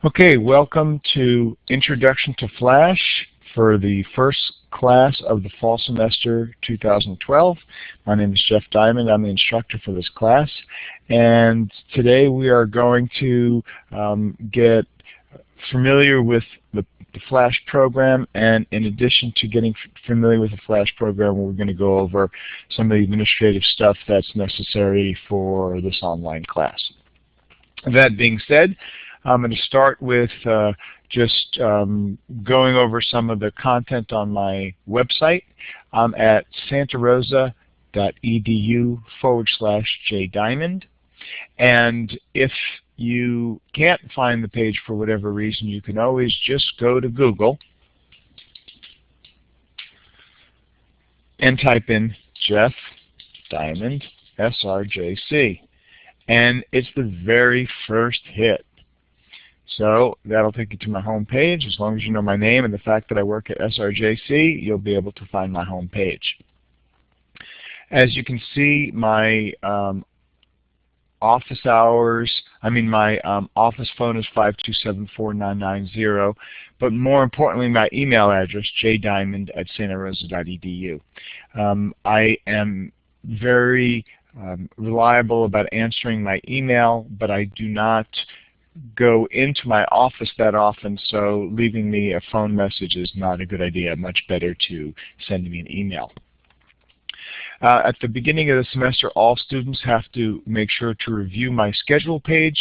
Okay, welcome to Introduction to Flash for the first class of the fall semester 2012. My name is Jeff Diamond. I'm the instructor for this class. And today we are going to get familiar with the Flash program, and in addition to getting familiar with the Flash program, we're going to go over some of the administrative stuff that's necessary for this online class. That being said, I'm going to start with just going over some of the content on my website. I'm at santarosa.edu/jdiamond. And if you can't find the page for whatever reason, you can always just go to Google and type in Jeff Diamond SRJC. And it's the very first hit. So that'll take you to my home page. As long as you know my name and the fact that I work at SRJC, you'll be able to find my home page. As you can see, my office hours, my office phone is 527-4990, but more importantly, my email address, jdiamond@santarosa.edu. I am very reliable about answering my email, but I do not go into my office that often, so leaving me a phone message is not a good idea. Much better to send me an email. At the beginning of the semester, all students have to make sure to review my schedule page,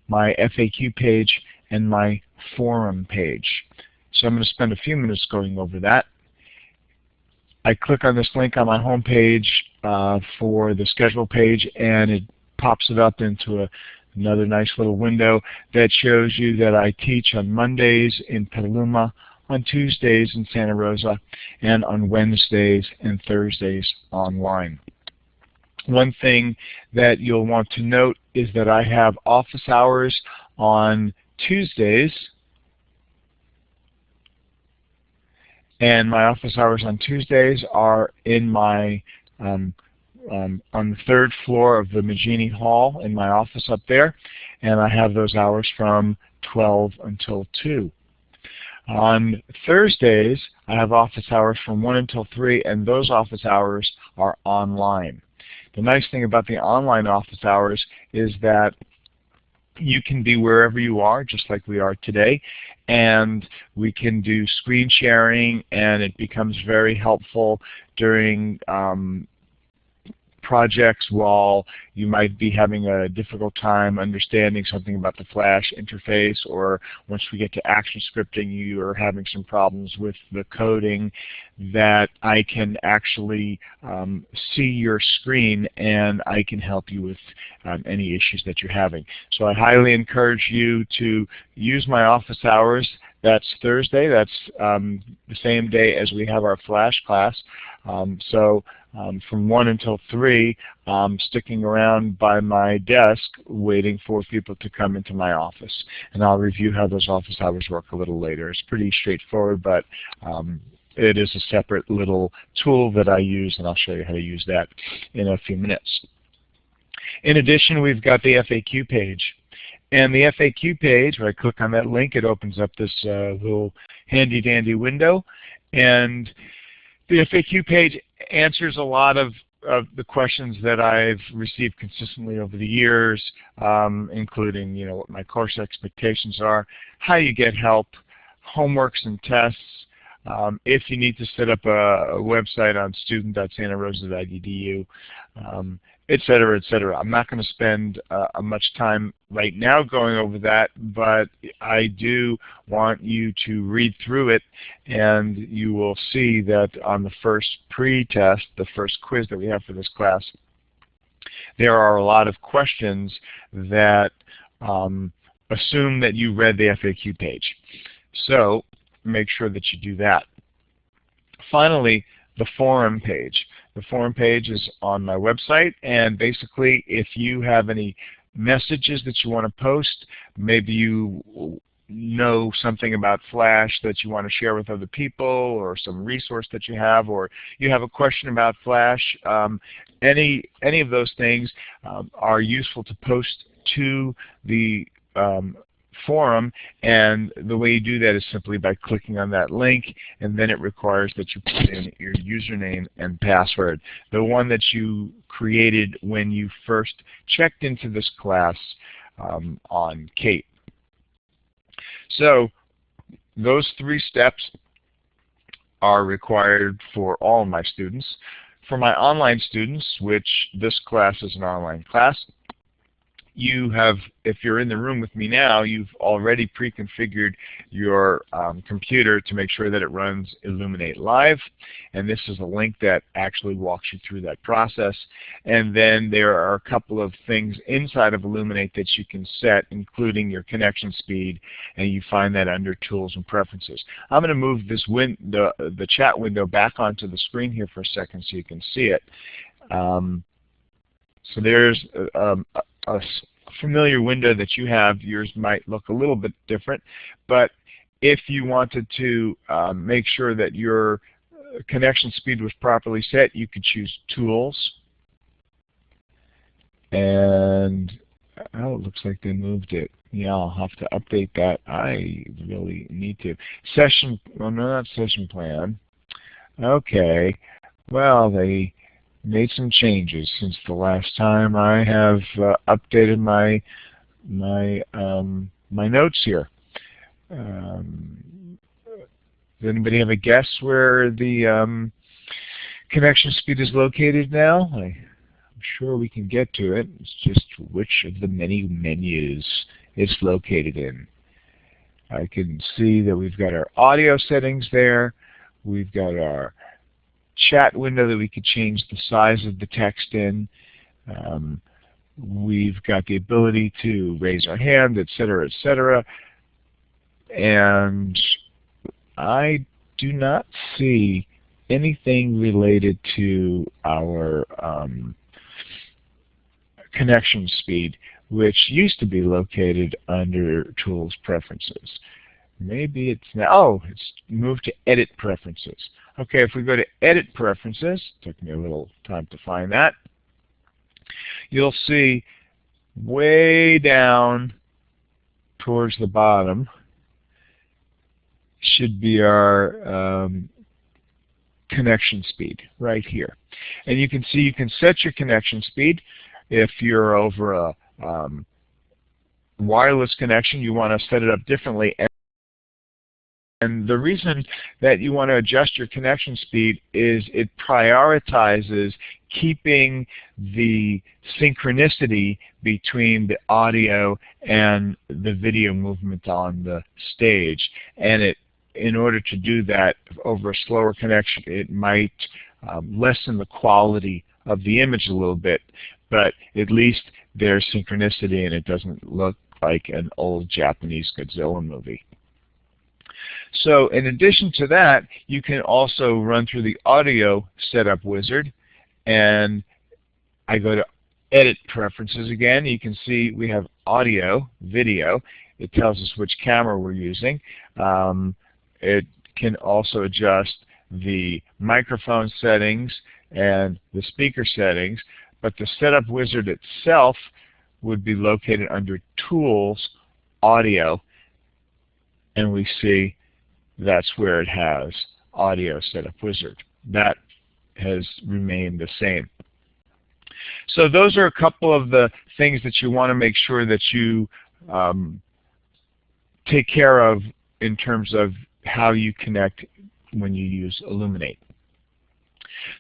my FAQ page, and my forum page. So I'm going to spend a few minutes going over that. I click on this link on my home page for the schedule page, and it pops it up into another nice little window that shows you that I teach on Mondays in Petaluma, on Tuesdays in Santa Rosa, and on Wednesdays and Thursdays online. One thing that you'll want to note is that I have office hours on Tuesdays, and my office hours on Tuesdays are in my on the third floor of the Magini Hall in my office up there, and I have those hours from 12 until 2. On Thursdays, I have office hours from 1 until 3, and those office hours are online. The nice thing about the online office hours is that you can be wherever you are, just like we are today, and we can do screen sharing, and it becomes very helpful during projects while you might be having a difficult time understanding something about the Flash interface, or once we get to ActionScripting, you are having some problems with the coding, that I can actually see your screen and I can help you with any issues that you're having. So I highly encourage you to use my office hours. That's Thursday. That's the same day as we have our Flash class. From 1 until 3, I'm sticking around by my desk waiting for people to come into my office. And I'll review how those office hours work a little later. It's pretty straightforward, but it is a separate little tool that I use, and I'll show you how to use that in a few minutes. In addition, we've got the FAQ page. And the FAQ page, where I click on that link, it opens up this little handy-dandy window. And the FAQ page answers a lot of the questions that I've received consistently over the years, including what my course expectations are, how you get help, homeworks and tests, if you need to set up a website on student.santarosa.edu, et cetera, et cetera. I'm not going to spend much time right now going over that, but I do want you to read through it, and you will see that on the first pre-test, the first quiz that we have for this class, there are a lot of questions that assume that you read the FAQ page. So make sure that you do that. Finally, the forum page. The forum page is on my website, and basically if you have any messages that you want to post, maybe you know something about Flash that you want to share with other people, or some resource that you have, or you have a question about Flash, any of those things are useful to post to the forum, and the way you do that is simply by clicking on that link, and then it requires that you put in your username and password, the one that you created when you first checked into this class on Kate. So those 3 steps are required for all of my students. For my online students, which this class is an online class, you have, if you're in the room with me now, you've already pre-configured your computer to make sure that it runs Illuminate Live. And this is a link that actually walks you through that process. And then there are a couple of things inside of Illuminate that you can set, including your connection speed, and you find that under Tools and Preferences. I'm going to move this the chat window back onto the screen here for a second so you can see it. So there's a familiar window that you have. Yours might look a little bit different, but if you wanted to make sure that your connection speed was properly set, you could choose Tools. And oh, it looks like they moved it. Yeah, I'll have to update that. I really need to. Session, well, no, not session plan. Okay, well, they made some changes since the last time I have updated my notes here. Does anybody have a guess where the connection speed is located now? I'm sure we can get to it. It's just which of the many menus it's located in. I can see that we've got our audio settings there. We've got our chat window that we could change the size of the text in. We've got the ability to raise our hand, etc., etc. And I do not see anything related to our connection speed, which used to be located under Tools Preferences. Maybe it's now, oh, it's moved to Edit Preferences. Okay, if we go to Edit Preferences, took me a little time to find that, you'll see way down towards the bottom should be our connection speed right here. And you can see you can set your connection speed. If you're over a wireless connection, you want to set it up differently. And the reason that you want to adjust your connection speed is it prioritizes keeping the synchronicity between the audio and the video movement on the stage. And in order to do that over a slower connection, it might lessen the quality of the image a little bit, but at least there's synchronicity and it doesn't look like an old Japanese Godzilla movie. So in addition to that, you can also run through the audio setup wizard, and I go to Edit Preferences again. You can see we have audio, video. It tells us which camera we're using. It can also adjust the microphone settings and the speaker settings, but the setup wizard itself would be located under Tools, Audio, and we see that's where it has Audio Setup Wizard. That has remained the same. So those are a couple of the things that you want to make sure that you take care of in terms of how you connect when you use Illuminate.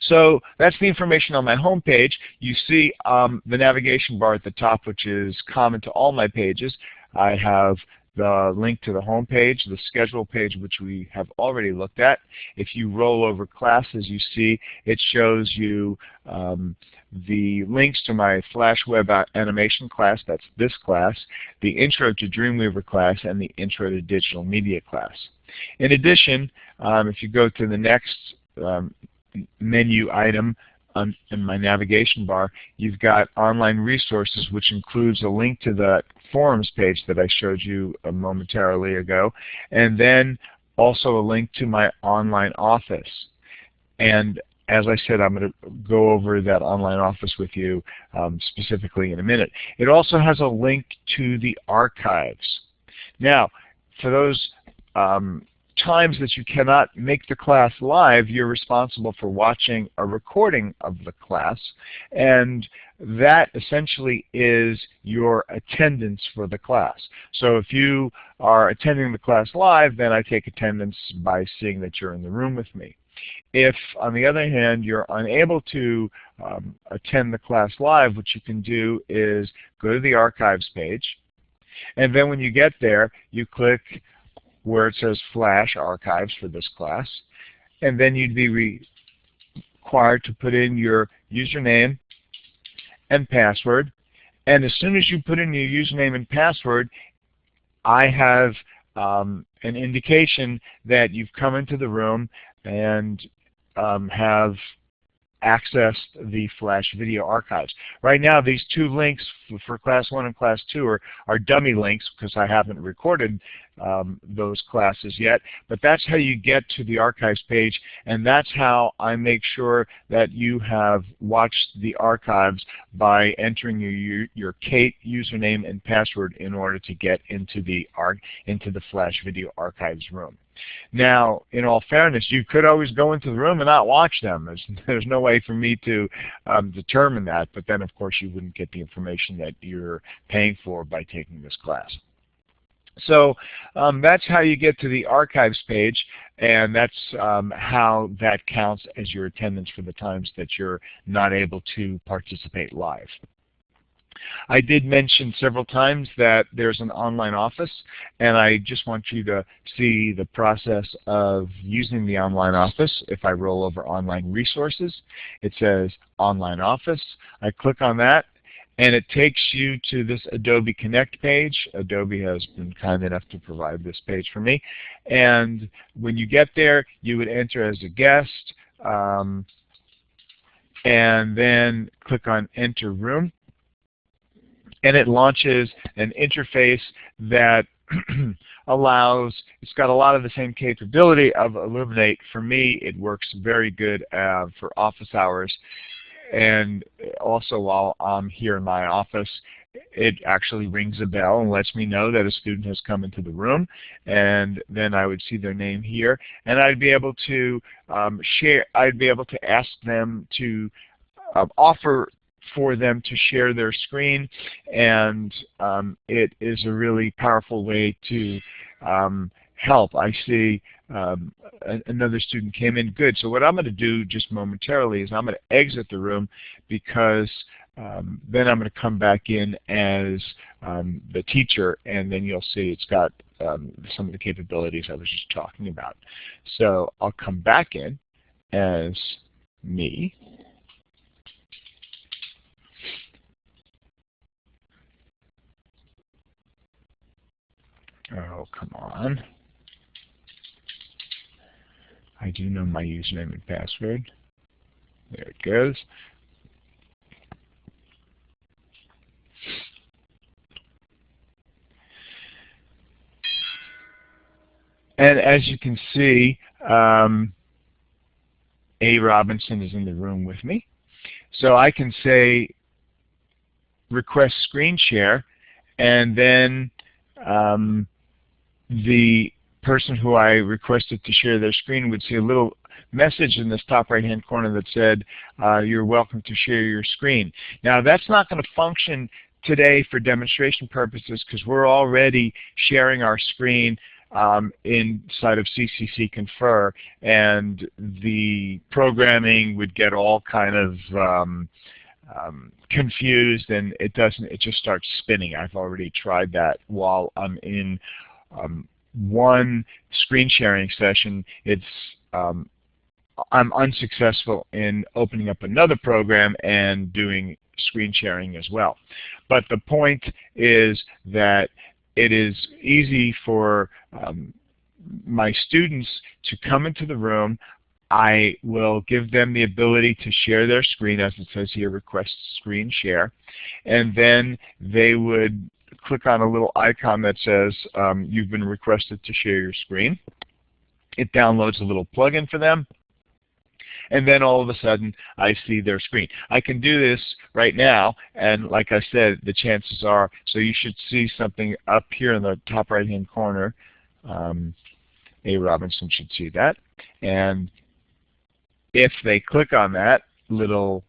So that's the information on my home page. You see the navigation bar at the top, which is common to all my pages. I have the link to the home page, the schedule page, which we have already looked at. If you roll over classes, you see it shows you the links to my Flash Web Animation class, that's this class, the Intro to Dreamweaver class, and the Intro to Digital Media class. In addition, if you go to the next menu item in my navigation bar, you've got online resources, which includes a link to the forums page that I showed you momentarily ago, and then also a link to my online office. And as I said, I'm going to go over that online office with you specifically in a minute. It also has a link to the archives. Now, for those times that you cannot make the class live, you're responsible for watching a recording of the class, and that essentially is your attendance for the class. So if you are attending the class live, then I take attendance by seeing that you're in the room with me. If, on the other hand, you're unable to attend the class live, what you can do is go to the archives page, and then when you get there, you click where it says Flash Archives for this class, and then you'd be required to put in your username and password. And as soon as you put in your username and password, I have an indication that you've come into the room and have accessed the Flash video archives. Right now, these two links for Class 1 and Class 2 are dummy links because I haven't recorded those classes yet, but that's how you get to the archives page, and that's how I make sure that you have watched the archives by entering your Kate username and password in order to get into the Flash video archives room. Now, in all fairness, you could always go into the room and not watch them. There's no way for me to determine that, but then of course you wouldn't get the information that you're paying for by taking this class. So that's how you get to the archives page, and that's how that counts as your attendance for the times that you're not able to participate live. I did mention several times that there's an online office, and I just want you to see the process of using the online office. If I roll over online resources, it says online office. I click on that, and it takes you to this Adobe Connect page. Adobe has been kind enough to provide this page for me. And when you get there, you would enter as a guest, and then click on Enter Room. And it launches an interface that it's got a lot of the same capability of Illuminate. For me, it works very good for office hours. And also while I'm here in my office, it actually rings a bell and lets me know that a student has come into the room, and then I would see their name here, and I'd be able to I'd be able to ask them to offer for them to share their screen, and it is a really powerful way to help. I see another student came in. Good. So what I'm going to do just momentarily is I'm going to exit the room, because then I'm going to come back in as the teacher, and then you'll see it's got some of the capabilities I was just talking about. So I'll come back in as me. Oh, come on. I do know my username and password. There it goes. And as you can see, A. Robinson is in the room with me. So I can say request screen share, and then the person who I requested to share their screen would see a little message in this top right-hand corner that said, you're welcome to share your screen. Now, that's not going to function today for demonstration purposes, because we're already sharing our screen inside of CCC Confer, and the programming would get all kind of confused, and it just starts spinning. I've already tried that while I'm in one screen sharing session. I'm unsuccessful in opening up another program and doing screen sharing as well. But the point is that it is easy for my students to come into the room. I will give them the ability to share their screen, as it says here, request screen share, and then they would click on a little icon that says you've been requested to share your screen. It downloads a little plugin for them, and then all of a sudden I see their screen. I can do this right now, and like I said, the chances are, so you should see something up here in the top right-hand corner. A. Robinson should see that, and if they click on that little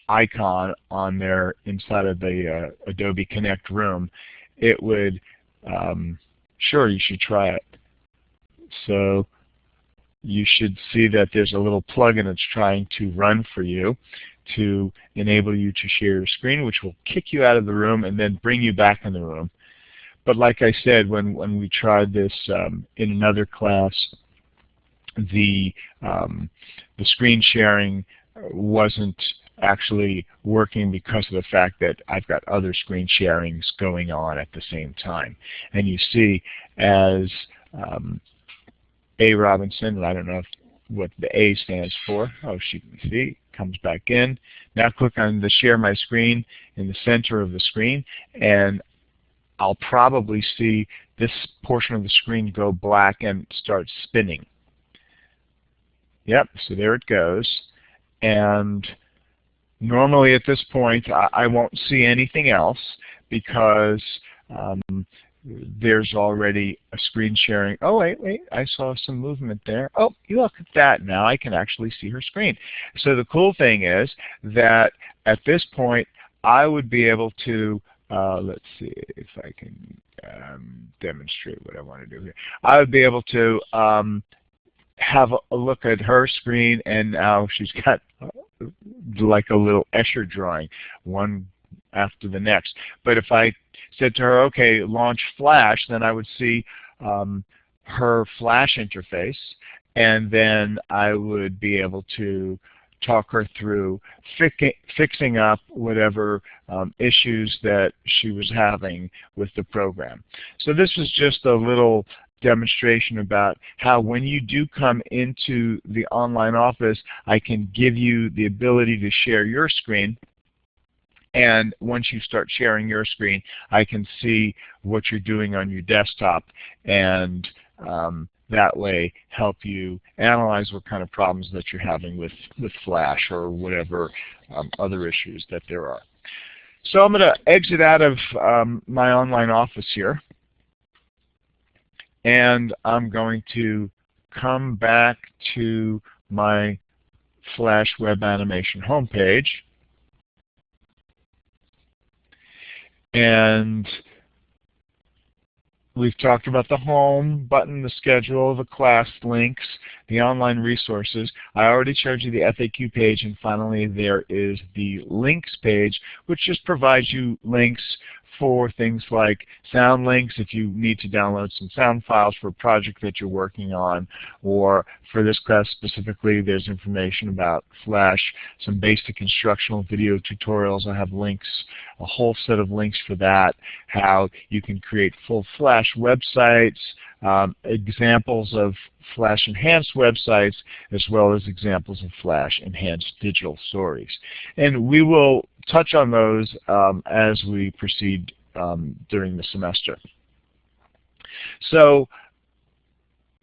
icon on there inside of the Adobe Connect room, it would, sure, you should try it. So you should see that there's a little plugin that's trying to run for you to enable you to share your screen, which will kick you out of the room and then bring you back in the room. But like I said, when we tried this in another class, the screen sharing wasn't actually working because of the fact that I've got other screen sharings going on at the same time. And you see, as A. Robinson, and I don't know what the A stands for. Oh, she can see, comes back in. Now click on the share my screen in the center of the screen, and I'll probably see this portion of the screen go black and start spinning. Yep, so there it goes. And normally at this point I won't see anything else because there's already a screen sharing. Oh, wait, I saw some movement there. Oh, you look at that. Now I can actually see her screen. So the cool thing is that at this point I would be able to, let's see if I can demonstrate what I want to do here. I would be able to have a look at her screen, and now she's got like a little Escher drawing, one after the next. But if I said to her, okay, launch Flash, then I would see her Flash interface, and then I would be able to talk her through fixing up whatever issues that she was having with the program. So this was just a little demonstration about how when you do come into the online office, I can give you the ability to share your screen. And once you start sharing your screen, I can see what you're doing on your desktop, and that way help you analyze what kind of problems that you're having with Flash or whatever other issues that there are. So I'm going to exit out of my online office here, and I'm going to come back to my Flash web animation homepage. And we've talked about the home button, the schedule, the class links, the online resources. I already showed you the FAQ page, and finally there is the links page, which just provides you links for things like sound links if you need to download some sound files for a project that you're working on, or for this class specifically, there's information about Flash, some basic instructional video tutorials. I have links, a whole set of links for that, how you can create full Flash websites, examples of Flash enhanced websites, as well as examples of Flash enhanced digital stories. And we will touch on those as we proceed during the semester. So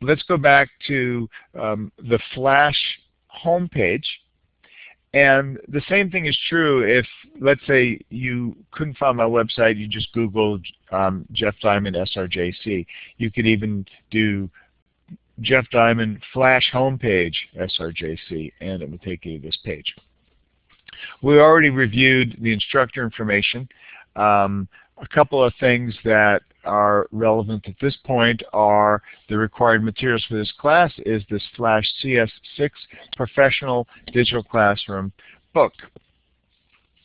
let's go back to the Flash homepage. And the same thing is true if, let's say, you couldn't find my website, you just Googled Jeff Diamond SRJC. You could even do Jeff Diamond Flash homepage SRJC, and it would take you to this page. We already reviewed the instructor information. A couple of things that are relevant at this point are the required materials for this class is this Flash CS6 Professional Digital Classroom book.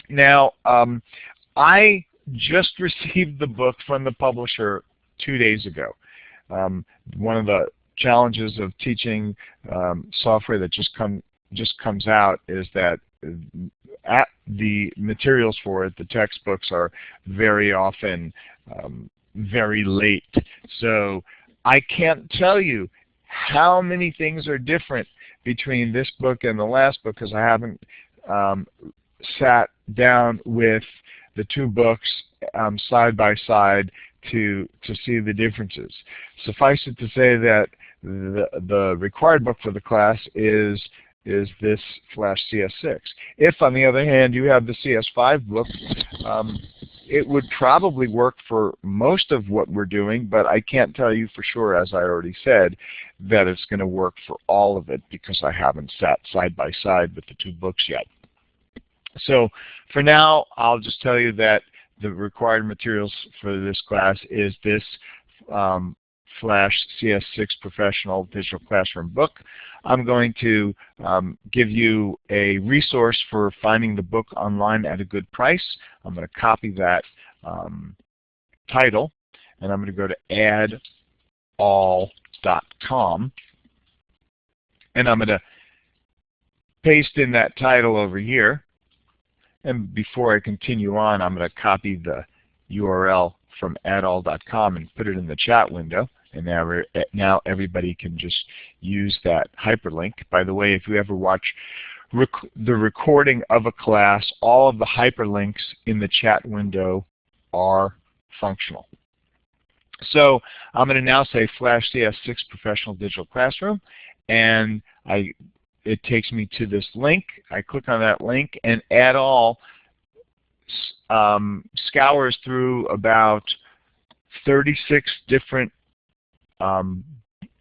Now, I just received the book from the publisher 2 days ago. One of the challenges of teaching software that just comes out is that the materials for it, the textbooks, are very often very late. So I can't tell you how many things are different between this book and the last book because I haven't sat down with the two books side by side to see the differences. Suffice it to say that the required book for the class is is this Flash CS6. If, on the other hand, you have the CS5 book, it would probably work for most of what we're doing, but I can't tell you for sure, as I already said, that it's going to work for all of it because I haven't sat side by side with the two books yet. So for now, I'll just tell you that the required materials for this class is this Flash CS6 Professional Digital Classroom book. I'm going to give you a resource for finding the book online at a good price. I'm going to copy that title, and I'm going to go to addall.com, and I'm going to paste in that title over here. And before I continue on, I'm going to copy the URL from addall.com and put it in the chat window. And now everybody can just use that hyperlink. By the way, if you ever watch the recording of a class, all of the hyperlinks in the chat window are functional. So I'm going to now say Flash CS6 Professional Digital Classroom, and it takes me to this link. I click on that link, and addall scours through about 36 different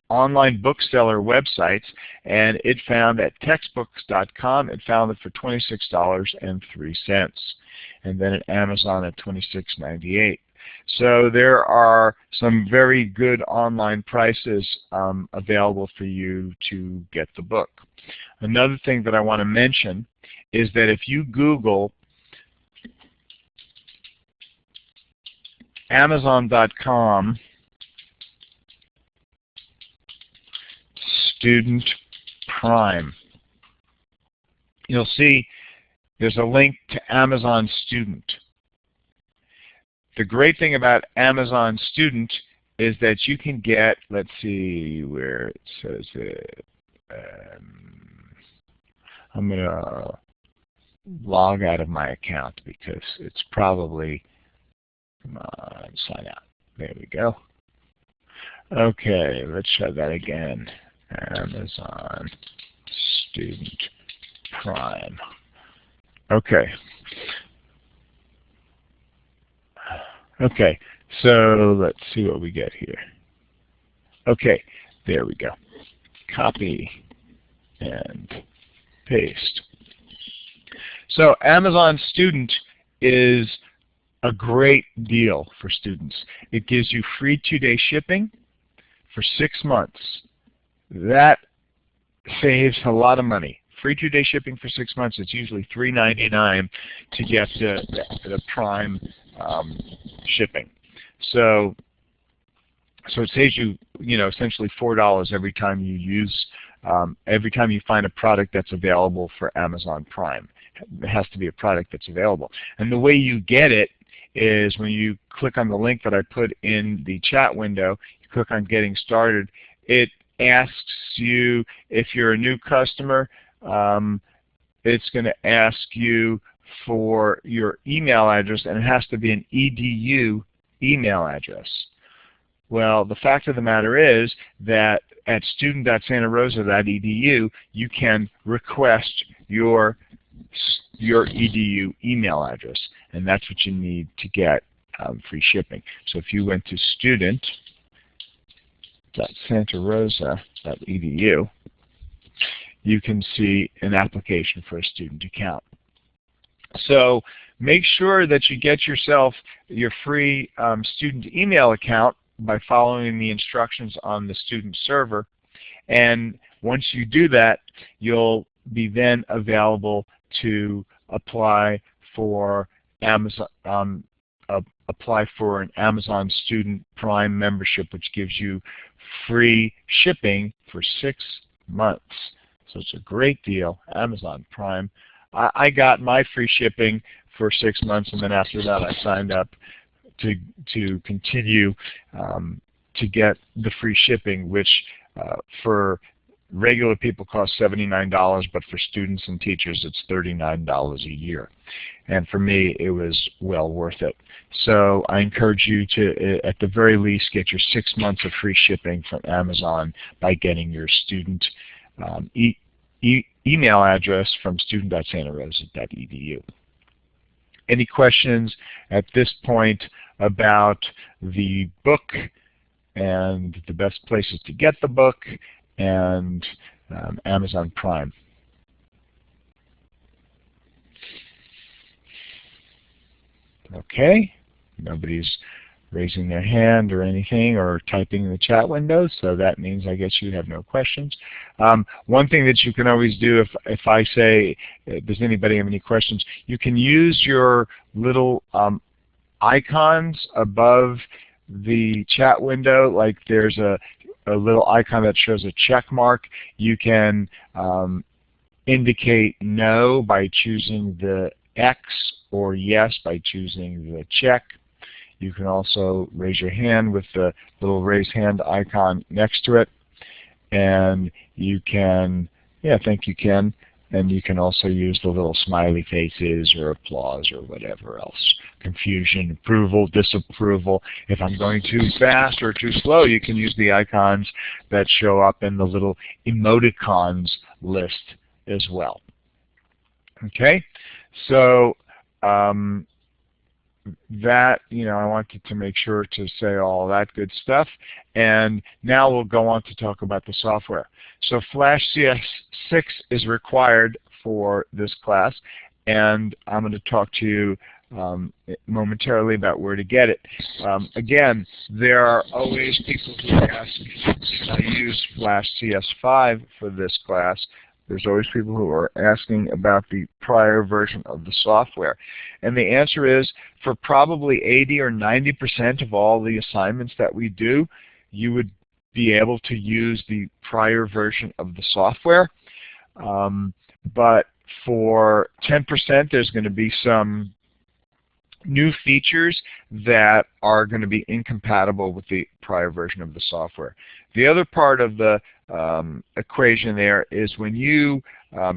online bookseller websites, and it found at textbooks.com, it found it for $26.03, and then at Amazon at $26.98. So there are some very good online prices available for you to get the book. Another thing that I want to mention is that if you Google Amazon.com Student Prime, you'll see there's a link to Amazon Student. The great thing about Amazon Student is that you can get, let's see where it says it. I'm going to log out of my account because it's probably, come on, sign out. There we go. Okay, let's try that again. Amazon Student Prime. Okay. Okay, so let's see what we get here. Okay, there we go. Copy and paste. So Amazon Student is a great deal for students. It gives you free 2-day shipping for 6 months. That saves a lot of money. Free 2-day shipping for 6 months. It's usually $3.99 to get the Prime shipping. So it saves you, essentially $4 every time you use, every time you find a product that's available for Amazon Prime. It has to be a product that's available. And the way you get it is when you click on the link that I put in the chat window, you click on Getting Started, it asks you if you're a new customer, it's going to ask you for your email address, and it has to be an EDU email address. Well, the fact of the matter is that at student.santarosa.edu, you can request your EDU email address, and that's what you need to get free shipping. So if you went to student.santarosa.edu, you can see an application for a student account. So make sure that you get yourself your free student email account by following the instructions on the student server. And once you do that, you'll be then available to apply for Amazon, apply for an Amazon Student Prime membership, which gives you free shipping for 6 months. So it's a great deal, Amazon Prime. I got my free shipping for 6 months, and then after that I signed up to continue to get the free shipping, which for regular people costs $79, but for students and teachers it's $39 a year. And for me, it was well worth it. So I encourage you to, at the very least, get your 6 months of free shipping from Amazon by getting your student email address from student.santarosa.edu. Any questions at this point about the book and the best places to get the book and Amazon Prime? Okay, nobody's raising their hand or anything or typing in the chat window, so that means I guess you have no questions. One thing that you can always do if I say, does anybody have any questions, you can use your little icons above the chat window, like there's a little icon that shows a check mark. You can indicate no by choosing the X or yes by choosing the check. You can also raise your hand with the little raise hand icon next to it. And you can, yeah, I think you can. And you can also use the little smiley faces or applause or whatever else. Confusion, approval, disapproval. If I'm going too fast or too slow, you can use the icons that show up in the little emoticons list as well. Okay, so that, I wanted to make sure to say all that good stuff. And now we'll go on to talk about the software. So Flash CS6 is required for this class, and I'm going to talk to you momentarily about where to get it. Again, there are always people who ask, I use Flash CS5 for this class. There's always people who are asking about the prior version of the software. And the answer is, for probably 80 or 90% of all the assignments that we do, you would be able to use the prior version of the software. But for 10%, there's going to be some new features that are going to be incompatible with the prior version of the software. The other part of the equation there is when you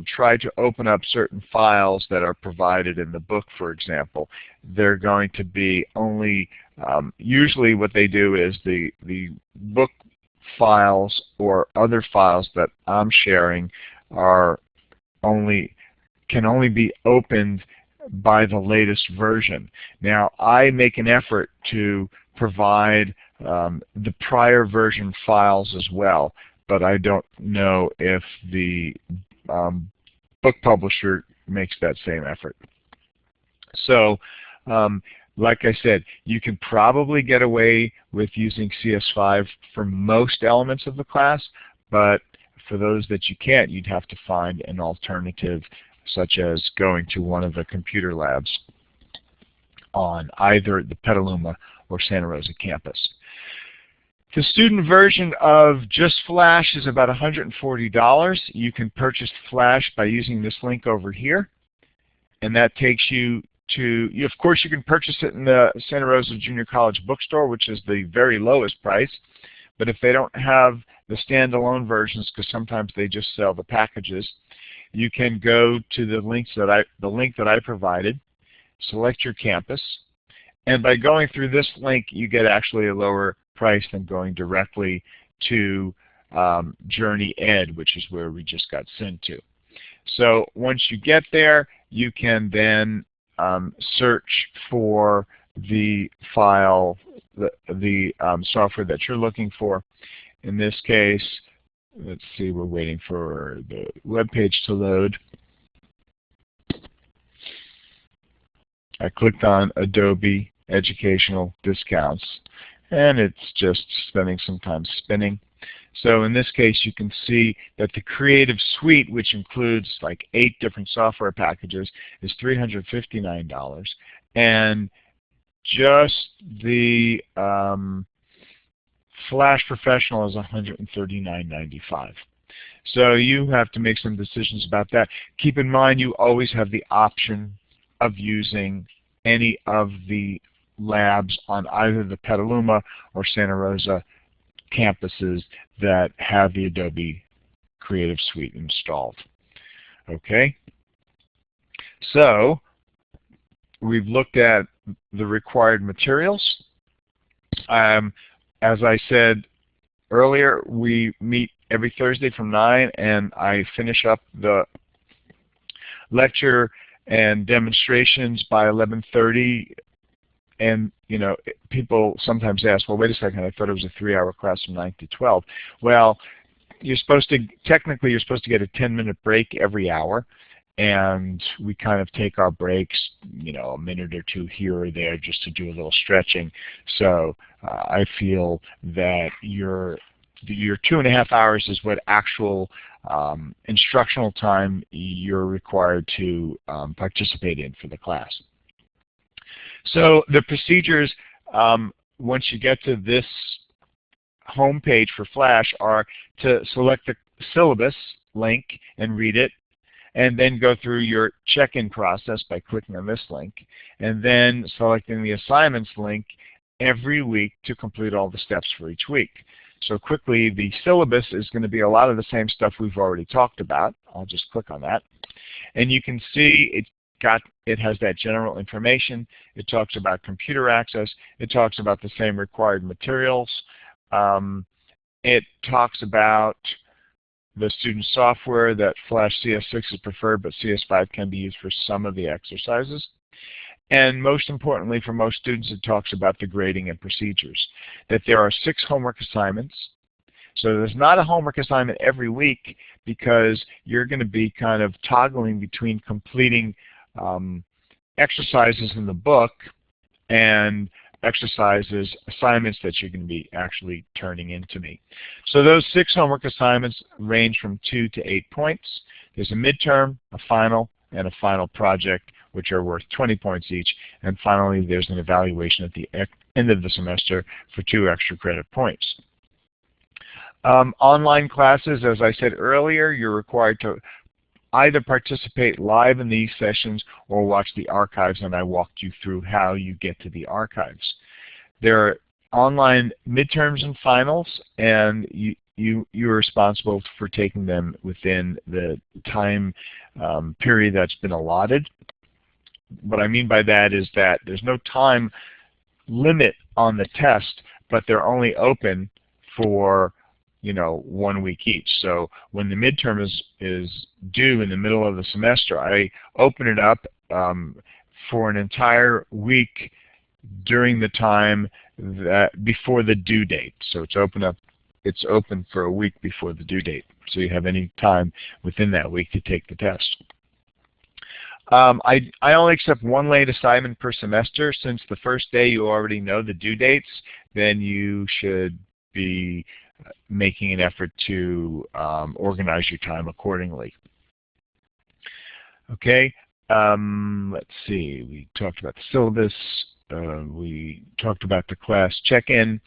try to open up certain files that are provided in the book, for example, they're going to be only, usually what they do is the book files or other files that I'm sharing are can only be opened by the latest version. Now, I make an effort to provide the prior version files as well, but I don't know if the book publisher makes that same effort. So, like I said, you can probably get away with using CS5 for most elements of the class, but for those that you can't, you'd have to find an alternative, such as going to one of the computer labs on either the Petaluma or Santa Rosa campus. The student version of just Flash is about $140. You can purchase Flash by using this link over here, and that takes you to, of course you can purchase it in the Santa Rosa Junior College bookstore, which is the very lowest price, but if they don't have the standalone versions, because sometimes they just sell the packages, you can go to the link that I provided, select your campus, and by going through this link you get actually a lower price than going directly to Journey Ed, which is where we just got sent to. So once you get there, you can then search for the file, the software that you're looking for. In this case, let's see, we're waiting for the web page to load. I clicked on Adobe Educational Discounts, and it's just spending some time spinning. So in this case, you can see that the Creative Suite, which includes like 8 different software packages, is $359, and just the Flash Professional is $139.95. So you have to make some decisions about that. Keep in mind, you always have the option of using any of the labs on either the Petaluma or Santa Rosa campuses that have the Adobe Creative Suite installed. Okay? So we've looked at the required materials. As I said earlier, we meet every Thursday from 9, and I finish up the lecture and demonstrations by 11:30. And people sometimes ask, well, wait a second, I thought it was a 3-hour class from 9 to 12. Well, technically you're supposed to get a 10-minute break every hour, and we kind of take our breaks, a minute or two here or there just to do a little stretching. So I feel that your 2.5 hours is what actual instructional time you're required to participate in for the class. So the procedures, once you get to this home page for Flash, are to select the syllabus link and read it, and then go through your check-in process by clicking on this link, and then selecting the assignments link every week to complete all the steps for each week. So quickly, the syllabus is going to be a lot of the same stuff we've already talked about. I'll just click on that. And you can see it has that general information. It talks about computer access. It talks about the same required materials. It talks about the student software, that Flash CS6 is preferred, but CS5 can be used for some of the exercises. And most importantly, for most students, it talks about the grading and procedures, that there are 6 homework assignments. So there's not a homework assignment every week, because you're going to be kind of toggling between completing exercises in the book and assignments that you're going to be actually turning into me. So those 6 homework assignments range from 2 to 8 points. There's a midterm, a final, and a final project, which are worth 20 points each. And finally, there's an evaluation at the end of the semester for 2 extra credit points. Online classes, as I said earlier, you're required to either participate live in these sessions or watch the archives, and I walked you through how you get to the archives. There are online midterms and finals, and you're responsible for taking them within the time period that's been allotted. What I mean by that is that there's no time limit on the test, but they're only open for 1 week each. So when the midterm is due in the middle of the semester, I open it up for an entire week during the time before the due date. So it's open for a week before the due date. So you have any time within that week to take the test. I only accept 1 late assignment per semester. Since the first day you already know the due dates, then you should be making an effort to organize your time accordingly. Okay, let's see. We talked about the syllabus. We talked about the class check-in.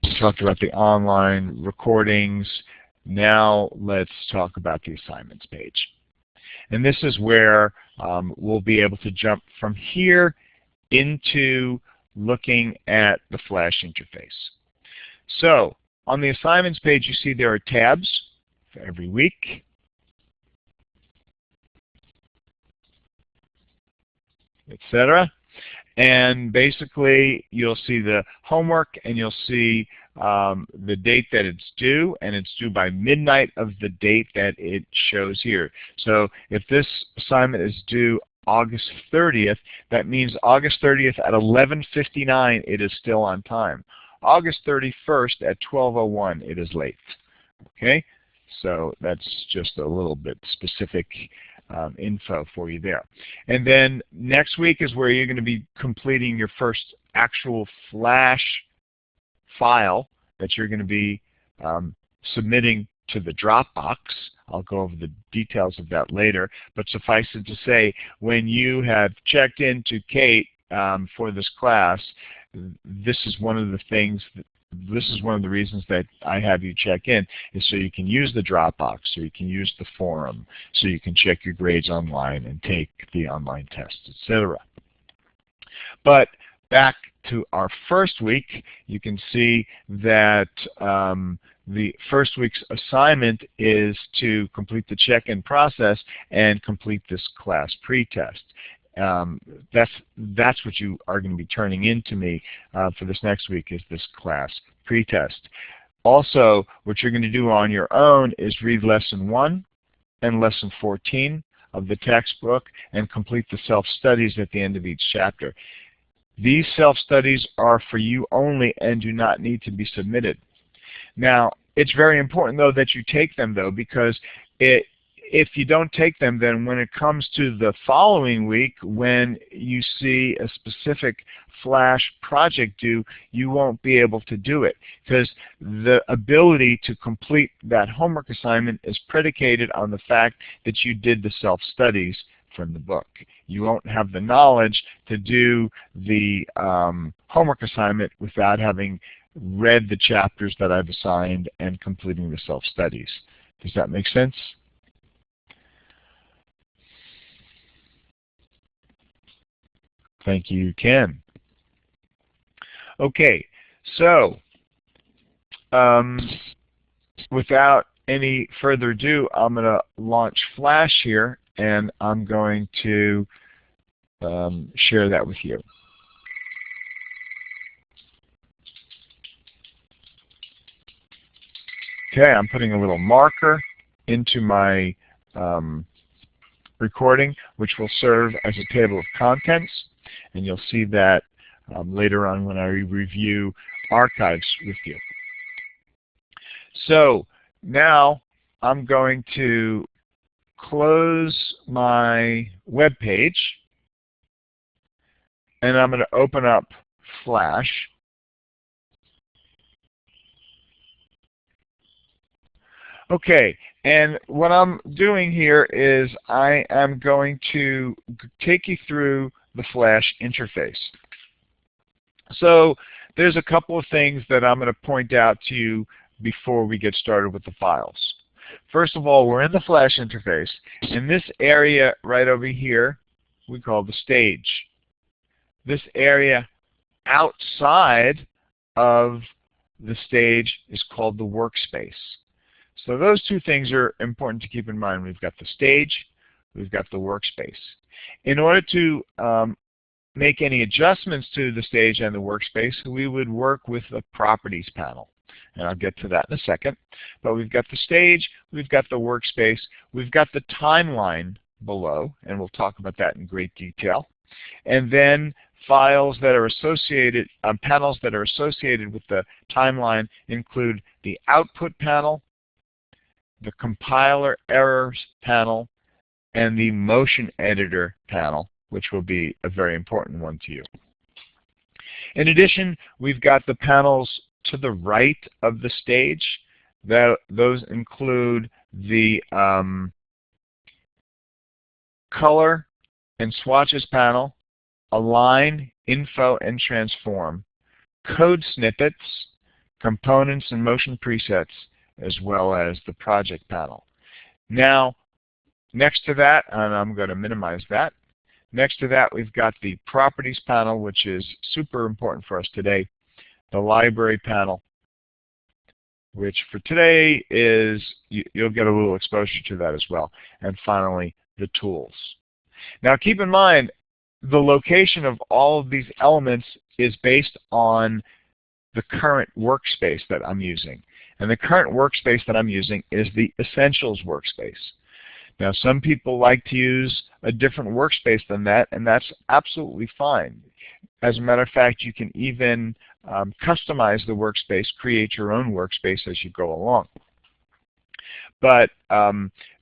We talked about the online recordings. Now let's talk about the assignments page. And this is where we'll be able to jump from here into looking at the Flash interface. So on the assignments page, you see there are tabs for every week. Etc. And basically, you'll see the homework, and you'll see the date that it's due, and it's due by midnight of the date that it shows here. So if this assignment is due August 30th, that means August 30th at 11:59, it is still on time. August 31st at 12:01, it is late. Okay, so that's just a little bit specific info for you there. And then next week is where you're going to be completing your first actual Flash file that you're going to be submitting to the Dropbox. I'll go over the details of that later, but suffice it to say, when you have checked into Kate for this class, this is one of the things this is one of the reasons that I have you check in, is so you can use the Dropbox, so you can use the forum, so you can check your grades online and take the online tests, etc. But back to our first week, you can see that the first week's assignment is to complete the check-in process and complete this class pretest. That's what you are going to be turning into me for this next week, is this class pretest. Also, what you're going to do on your own is read Lesson 1 and Lesson 14 of the textbook and complete the self-studies at the end of each chapter. These self-studies are for you only and do not need to be submitted. Now, it's very important, though, that you take them, though, because if you don't take them, then when it comes to the following week, when you see a specific Flash project due, you won't be able to do it, because the ability to complete that homework assignment is predicated on the fact that you did the self-studies from the book. You won't have the knowledge to do the homework assignment without having read the chapters that I've assigned and completing the self-studies. Does that make sense? Thank you, Ken. Okay, so without any further ado, I'm going to launch Flash here, and I'm going to share that with you. Okay, I'm putting a little marker into my recording, which will serve as a table of contents, and you'll see that later on when I review archives with you. So now I'm going to close my web page, and I'm going to open up Flash. Okay, and what I'm doing here is I am going to take you through the Flash interface. So there's a couple of things that I'm going to point out to you before we get started with the files. First of all, we're in the Flash interface. In this area right over here, we call the stage. This area outside of the stage is called the workspace. So those two things are important to keep in mind. We've got the stage, we've got the workspace. In order to make any adjustments to the stage and the workspace, we would work with the Properties panel. And I'll get to that in a second. But we've got the stage, we've got the workspace, we've got the timeline below, and we'll talk about that in great detail. And then files that are associated, panels that are associated with the timeline include the Output panel, the Compiler Errors panel, and the Motion Editor panel, which will be a very important one to you. In addition, we've got the panels to the right of the stage. Those include the Color and Swatches panel, Align, Info, and Transform, Code Snippets, Components and Motion Presets, as well as the Project panel. Now, next to that, and I'm going to minimize that, next to that we've got the Properties panel, which is super important for us today, the Library panel, which for today is, you'll get a little exposure to that as well, and finally the Tools. Now keep in mind, the location of all of these elements is based on the current workspace that I'm using. And the current workspace that I'm using is the Essentials workspace. Now some people like to use a different workspace than that, and that's absolutely fine. As a matter of fact, you can even customize the workspace, create your own workspace as you go along. But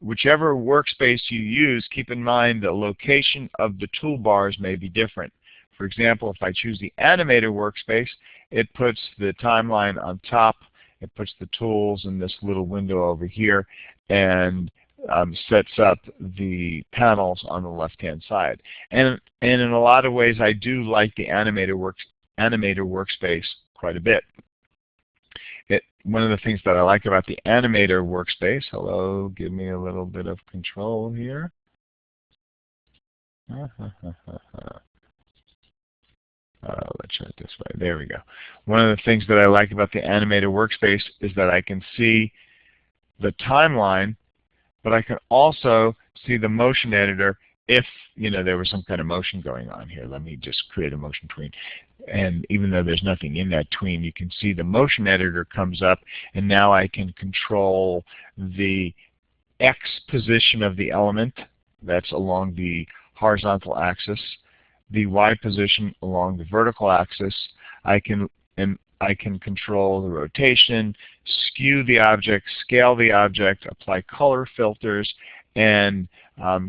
whichever workspace you use, keep in mind the location of the toolbars may be different. For example, if I choose the Animator workspace, it puts the timeline on top, it puts the tools in this little window over here, and sets up the panels on the left-hand side. And in a lot of ways, I do like the Animator workspace quite a bit. One of the things that I like about the Animator workspace, hello, give me a little bit of control here. Let's try it this way. There we go. One of the things that I like about the Animator workspace is that I can see the timeline, but I can also see the motion editor if there was some kind of motion going on here. Let me just create a motion tween. And even though there's nothing in that tween, you can see the motion editor comes up, and now I can control the X position of the element that's along the horizontal axis, the Y position along the vertical axis. I can control the rotation, skew the object, scale the object, apply color filters, and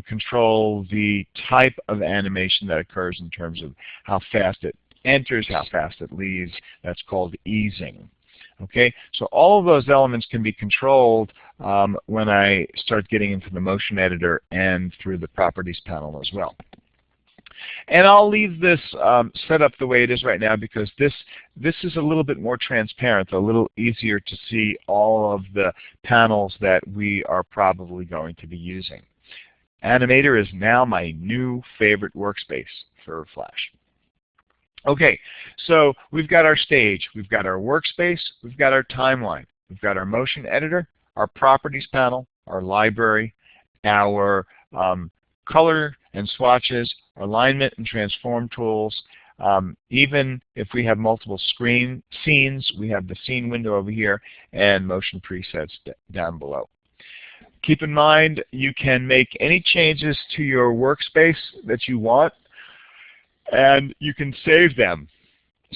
control the type of animation that occurs in terms of how fast it enters, how fast it leaves. That's called easing. Okay, so all of those elements can be controlled when I start getting into the motion editor and through the properties panel as well. And I'll leave this set up the way it is right now because this is a little bit more transparent, a little easier to see all of the panels that we are probably going to be using. Animator is now my new favorite workspace for Flash. Okay, so we've got our stage, we've got our workspace, we've got our timeline, we've got our motion editor, our properties panel, our library, our color and swatches, alignment and transform tools. Even if we have multiple scenes, we have the scene window over here and motion presets down below. Keep in mind, you can make any changes to your workspace that you want, and you can save them.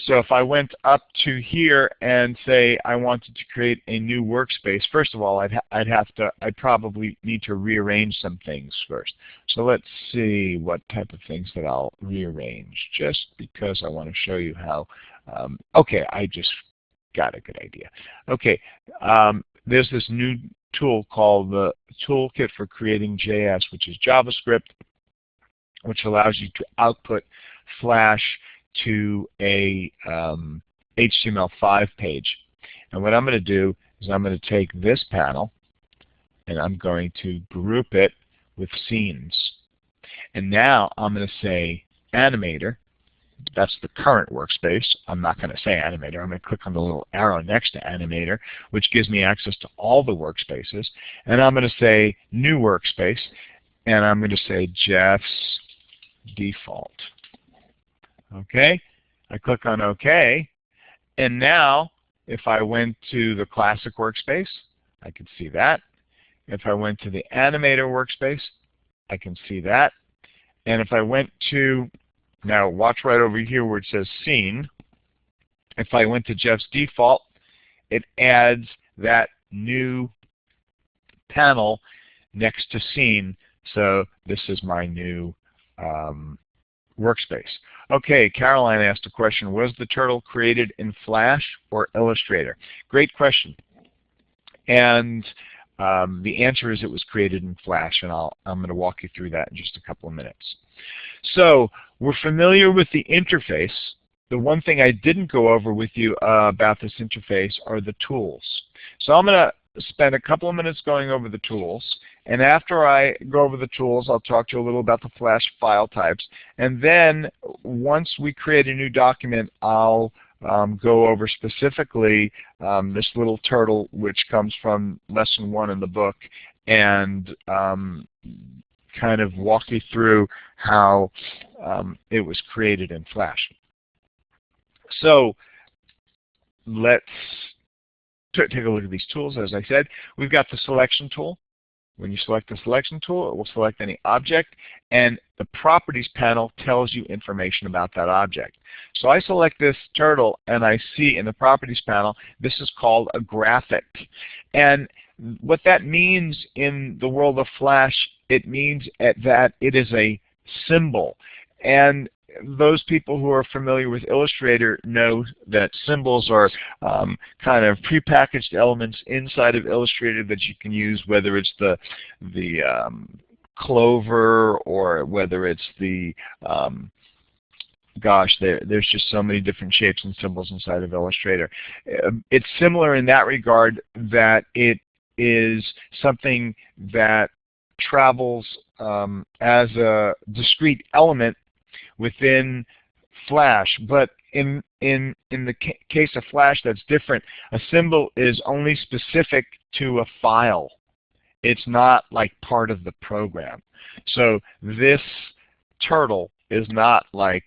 So if I went up to here and say I wanted to create a new workspace, first of all, I'd probably need to rearrange some things first. So let's see what type of things that I'll rearrange, just because I want to show you how. Okay, I just got a good idea. Okay, there's this new tool called the Toolkit for Creating JS, which is JavaScript, which allows you to output Flash to a HTML5 page. And what I'm going to do is I'm going to take this panel and I'm going to group it with scenes. And now I'm going to say Animator. That's the current workspace. I'm not going to say Animator. I'm going to click on the little arrow next to Animator, which gives me access to all the workspaces. And I'm going to say New Workspace, and I'm going to say Jeff's Default. Okay, I click on OK, and now if I went to the Classic Workspace, I can see that. If I went to the Animator Workspace, I can see that. And if I went to, now watch right over here where it says Scene, if I went to Jeff's Default, it adds that new panel next to Scene, so this is my new workspace. Okay, Caroline asked a question, was the turtle created in Flash or Illustrator? Great question. And the answer is it was created in Flash, and I'm going to walk you through that in just a couple of minutes. So we're familiar with the interface. The one thing I didn't go over with you about this interface are the tools. So I'm going to spend a couple of minutes going over the tools, and after I go over the tools, I'll talk to you a little about the Flash file types. And then once we create a new document, I'll go over specifically this little turtle, which comes from lesson 1 in the book, and kind of walk you through how it was created in Flash. So let's take a look at these tools. As I said, we've got the selection tool. When you select the selection tool, it will select any object, and the properties panel tells you information about that object. So I select this turtle, and I see in the properties panel, this is called a graphic. And what that means in the world of Flash, it means that it is a symbol. And those people who are familiar with Illustrator know that symbols are kind of prepackaged elements inside of Illustrator that you can use, whether it's the clover or whether it's the gosh, there's just so many different shapes and symbols inside of Illustrator. It's similar in that regard that it is something that travels as a discrete element within Flash, but in the case of Flash, that's different. A symbol is only specific to a file, it's not like part of the program. So this turtle is not like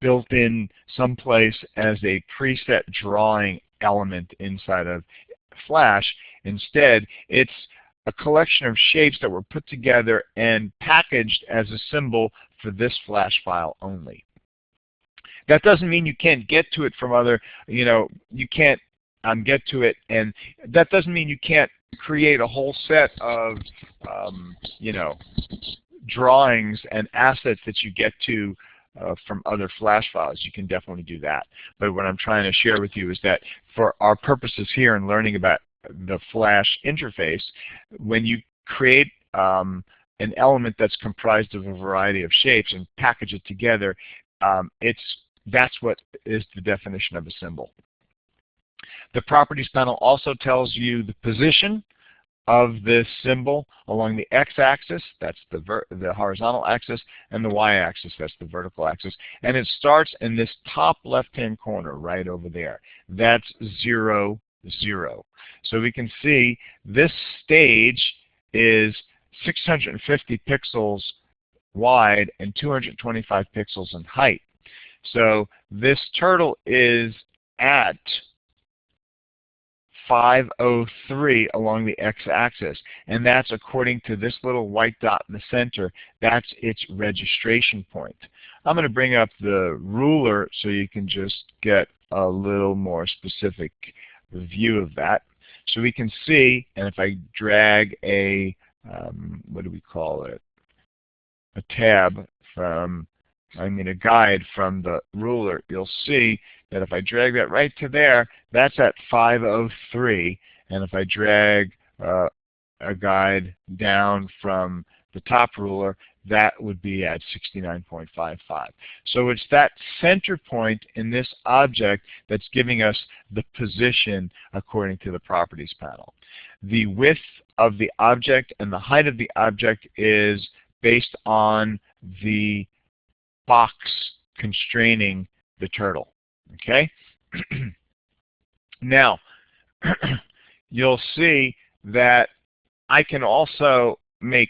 built in someplace as a preset drawing element inside of Flash. Instead, it's a collection of shapes that were put together and packaged as a symbol for this Flash file only. That doesn't mean you can't get to it from other, you can't get to it, and that doesn't mean you can't create a whole set of, drawings and assets that you get to from other Flash files. You can definitely do that. But what I'm trying to share with you is that for our purposes here in learning about the Flash interface, when you create an element that's comprised of a variety of shapes and package it together, that's what is the definition of a symbol. The Properties panel also tells you the position of this symbol along the x-axis, that's the horizontal axis, and the y-axis, that's the vertical axis. And it starts in this top left-hand corner right over there. That's 0, 0. So we can see this stage is 650 pixels wide and 225 pixels in height. So this turtle is at 503 along the x-axis, and that's according to this little white dot in the center. That's its registration point. I'm going to bring up the ruler so you can just get a little more specific view of that. So we can see, and if I drag a, what do we call it, a tab from, a guide from the ruler, you'll see that if I drag that right to there, that's at 503. And if I drag a guide down from the top ruler, that would be at 69.55. So it's that center point in this object that's giving us the position according to the Properties panel. The width of the object and the height of the object is based on the box constraining the turtle. Okay? Now, you'll see that I can also make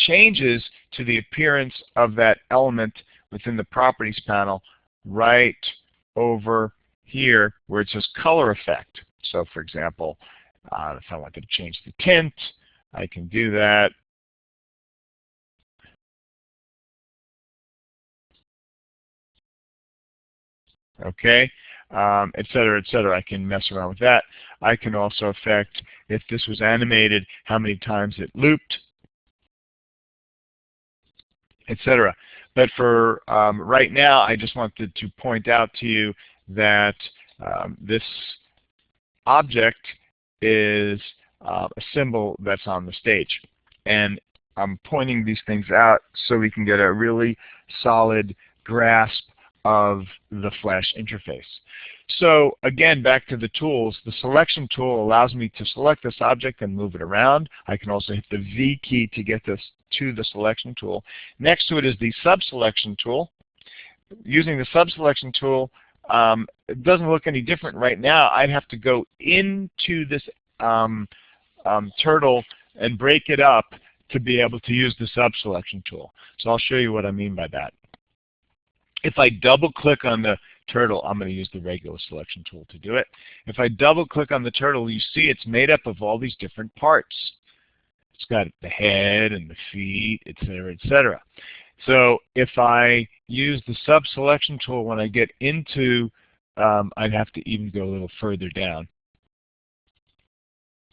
changes to the appearance of that element within the Properties panel right over here where it says Color Effect. So, for example, if I wanted to change the tint, I can do that. Okay, et cetera, et cetera. I can mess around with that. I can also affect, if this was animated, how many times it looped, et cetera. But for right now, I just wanted to point out to you that this object is a symbol that's on the stage. And I'm pointing these things out so we can get a really solid grasp of the Flash interface. So again, back to the tools. The selection tool allows me to select this object and move it around. I can also hit the V key to get this to the selection tool. Next to it is the subselection tool. Using the subselection tool, it doesn't look any different right now. I'd have to go into this turtle and break it up to be able to use the subselection tool. So I'll show you what I mean by that. If I double-click on the turtle, I'm going to use the regular selection tool to do it. If I double-click on the turtle, you see it's made up of all these different parts. It's got the head and the feet, et cetera, et cetera. So if I use the sub-selection tool when I get into, I'd have to even go a little further down.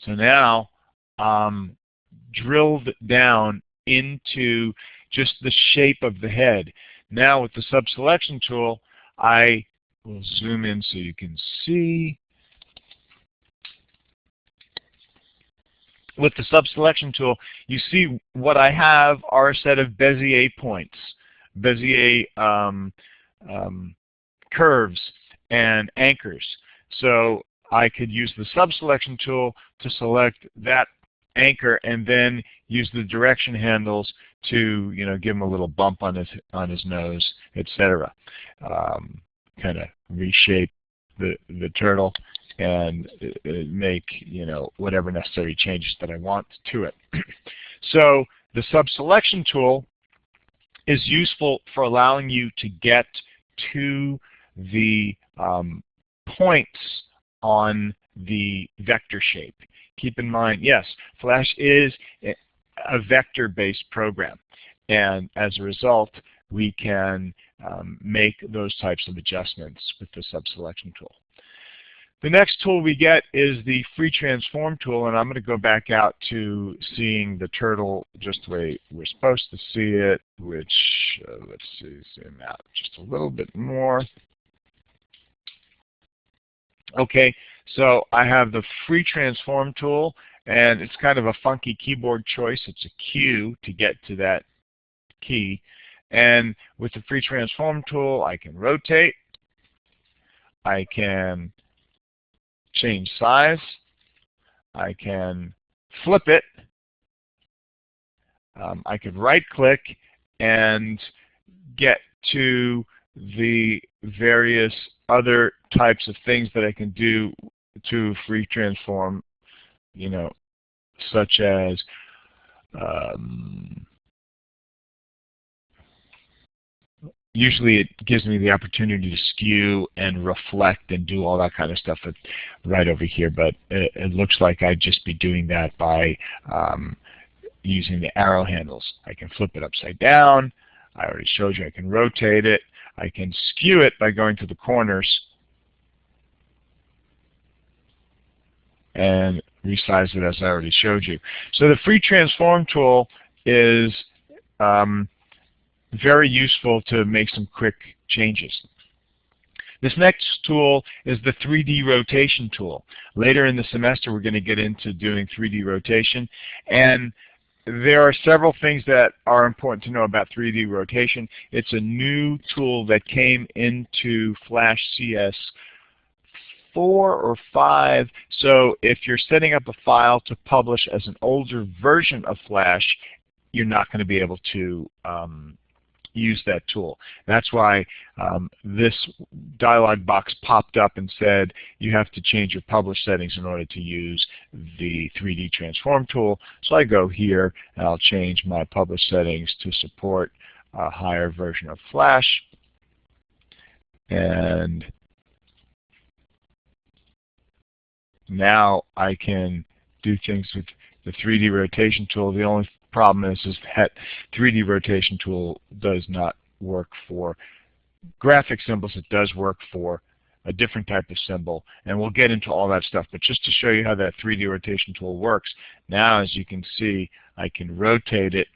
So now I'm drilled down into just the shape of the head. Now with the sub-selection tool, I will zoom in so you can see. With the sub-selection tool, you see what I have are a set of Bezier points, Bezier curves and anchors. So I could use the sub-selection tool to select that anchor and then use the direction handles to, give him a little bump on his nose, etc. Kind of reshape the turtle and make whatever necessary changes that I want to it. So the sub-selection tool is useful for allowing you to get to the points on the vector shape. Keep in mind, yes, Flash is a vector-based program, and as a result, we can make those types of adjustments with the sub-selection tool. The next tool we get is the free transform tool, and I'm going to go back out to seeing the turtle just the way we're supposed to see it, which, let's see, zoom out just a little bit more. Okay, so I have the free transform tool, and it's kind of a funky keyboard choice. It's a Q to get to that key. And with the free transform tool, I can rotate, I can change size, I can flip it, I could right click and get to the various other types of things that I can do to free transform, such as usually it gives me the opportunity to skew and reflect and do all that kind of stuff right over here, but it looks like I'd just be doing that by using the arrow handles. I can flip it upside down. I already showed you I can rotate it. I can skew it by going to the corners and resize it as I already showed you. So the free transform tool is very useful to make some quick changes. This next tool is the 3D rotation tool. Later in the semester we're going to get into doing 3D rotation, and there are several things that are important to know about 3D rotation. It's a new tool that came into Flash CS 4 or 5, so if you're setting up a file to publish as an older version of Flash, you're not going to be able to use that tool. That's why this dialog box popped up and said you have to change your publish settings in order to use the 3D transform tool. So I go here and I'll change my publish settings to support a higher version of Flash, and now I can do things with the 3D rotation tool. The only problem is that 3D rotation tool does not work for graphic symbols. It does work for a different type of symbol, and we'll get into all that stuff. But just to show you how that 3D rotation tool works, now as you can see, I can rotate it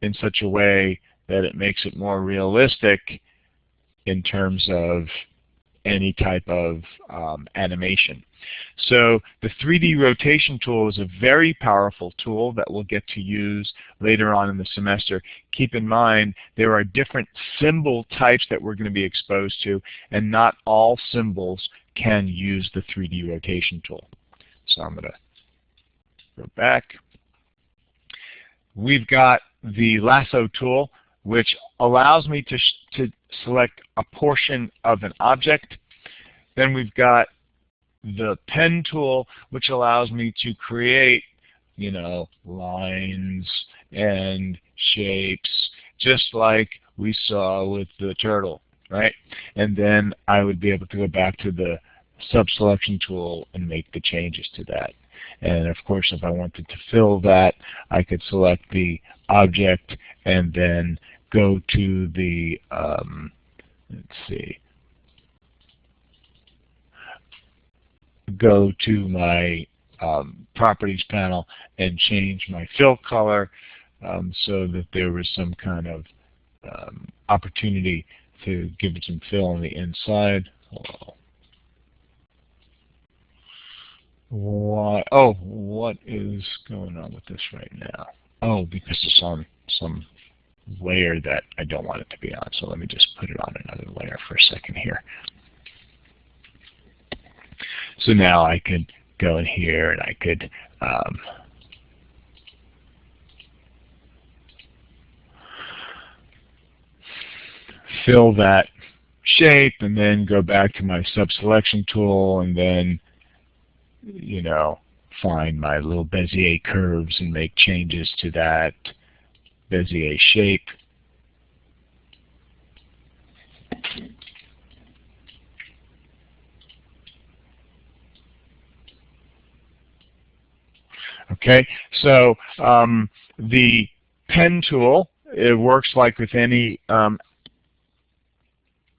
in such a way that it makes it more realistic in terms of any type of animation. So the 3D rotation tool is a very powerful tool that we'll get to use later on in the semester. Keep in mind there are different symbol types that we're going to be exposed to, and not all symbols can use the 3D rotation tool. So I'm going to go back. We've got the lasso tool, which allows me to select a portion of an object. Then we've got the pen tool, which allows me to create, lines and shapes, just like we saw with the turtle, right? And then I would be able to go back to the sub-selection tool and make the changes to that. And of course, if I wanted to fill that, I could select the object and then go to the, go to my properties panel and change my fill color so that there was some kind of opportunity to give it some fill on the inside. What is going on with this right now? Oh, because it's on some layer that I don't want it to be on. So let me just put it on another layer for a second here. So now I could go in here and I could fill that shape, and then go back to my sub-selection tool, and then, find my little Bezier curves and make changes to that Bezier shape. Okay, so the pen tool, it works like with any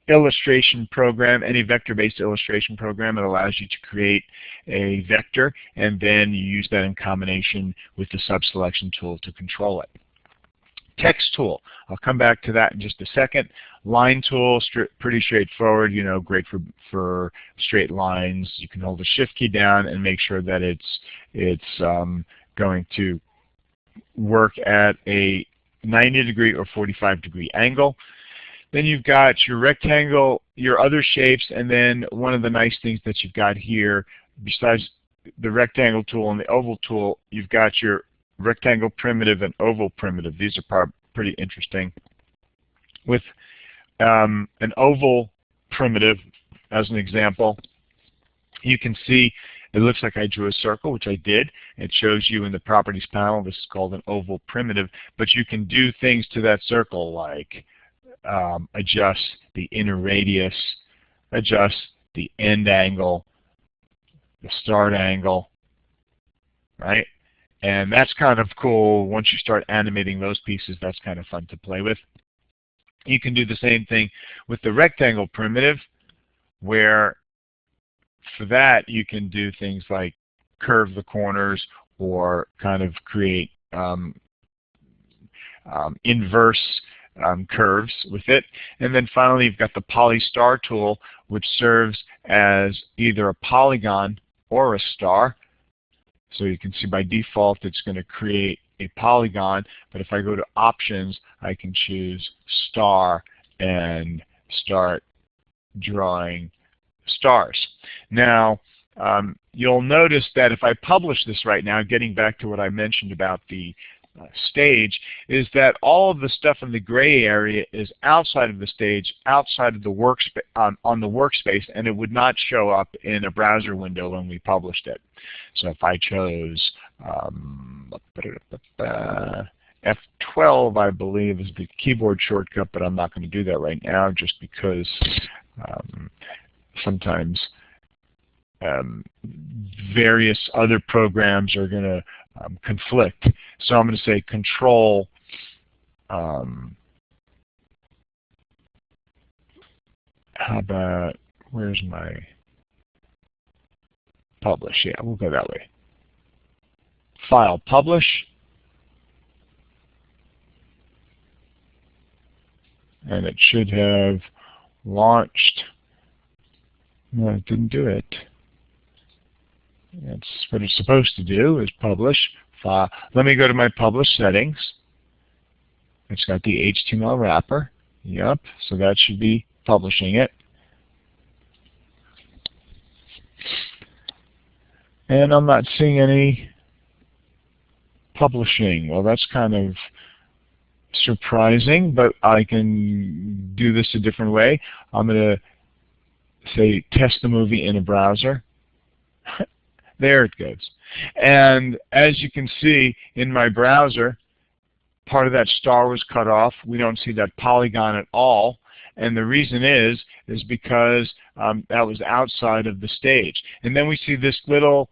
illustration program, any vector-based illustration program. It allows you to create a vector, and then you use that in combination with the sub-selection tool to control it. Text tool, I'll come back to that in just a second. Line tool, pretty straightforward, great for straight lines. You can hold the shift key down and make sure that it's going to work at a 90-degree or 45-degree angle. Then you've got your rectangle, your other shapes, and then one of the nice things that you've got here, besides the rectangle tool and the oval tool, you've got your rectangle primitive and oval primitive. These are pretty interesting. With an oval primitive, as an example, you can see it looks like I drew a circle, which I did. It shows you in the properties panel. This is called an oval primitive, but you can do things to that circle like adjust the inner radius, adjust the end angle, the start angle, right? And that's kind of cool. Once you start animating those pieces, that's kind of fun to play with. You can do the same thing with the rectangle primitive, where for that you can do things like curve the corners or kind of create inverse curves with it. And then finally, you've got the poly star tool, which serves as either a polygon or a star. So you can see by default it's going to create a polygon, but if I go to options, I can choose star and start drawing stars. Now, you'll notice that if I publish this right now, getting back to what I mentioned about the stage, is that all of the stuff in the gray area is outside of the stage, outside of the workspace, on the workspace, and it would not show up in a browser window when we published it. So if I chose F12, I believe, is the keyboard shortcut, but I'm not going to do that right now just because sometimes various other programs are going to conflict. So I'm going to say Control how about, where's my publish? Yeah, we'll go that way. File, publish. And it should have launched. No, it didn't do it. That's what it's supposed to do, is publish. File. Let me go to my publish settings. It's got the HTML wrapper. Yep, so that should be publishing it. And I'm not seeing any publishing. Well, that's kind of surprising, but I can do this a different way. I'm going to say test the movie in a browser. There it goes. And as you can see in my browser, part of that star was cut off. We don't see that polygon at all. And the reason is because that was outside of the stage. And then we see this little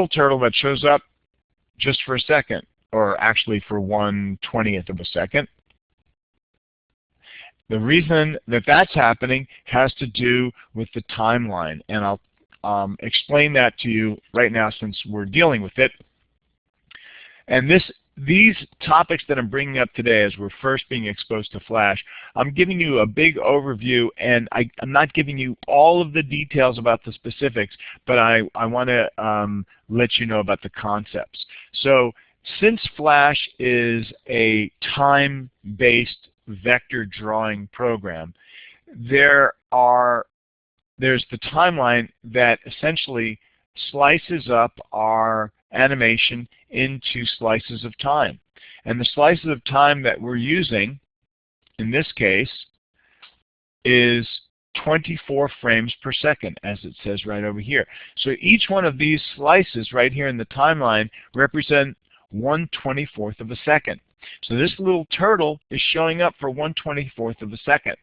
turtle that shows up just for a second, or actually for 1/20th of a second. The reason that that's happening has to do with the timeline, and I'll explain that to you right now since we're dealing with it. And these topics that I'm bringing up today as we're first being exposed to Flash, I'm giving you a big overview, and I'm not giving you all of the details about the specifics, but I want to let you know about the concepts. So since Flash is a time-based vector drawing program, there's the timeline that essentially slices up our animation into slices of time. And the slices of time that we're using, in this case, is 24 frames per second, as it says right over here. So each one of these slices right here in the timeline represent 1/24th of a second. So this little turtle is showing up for 1/24th of a second.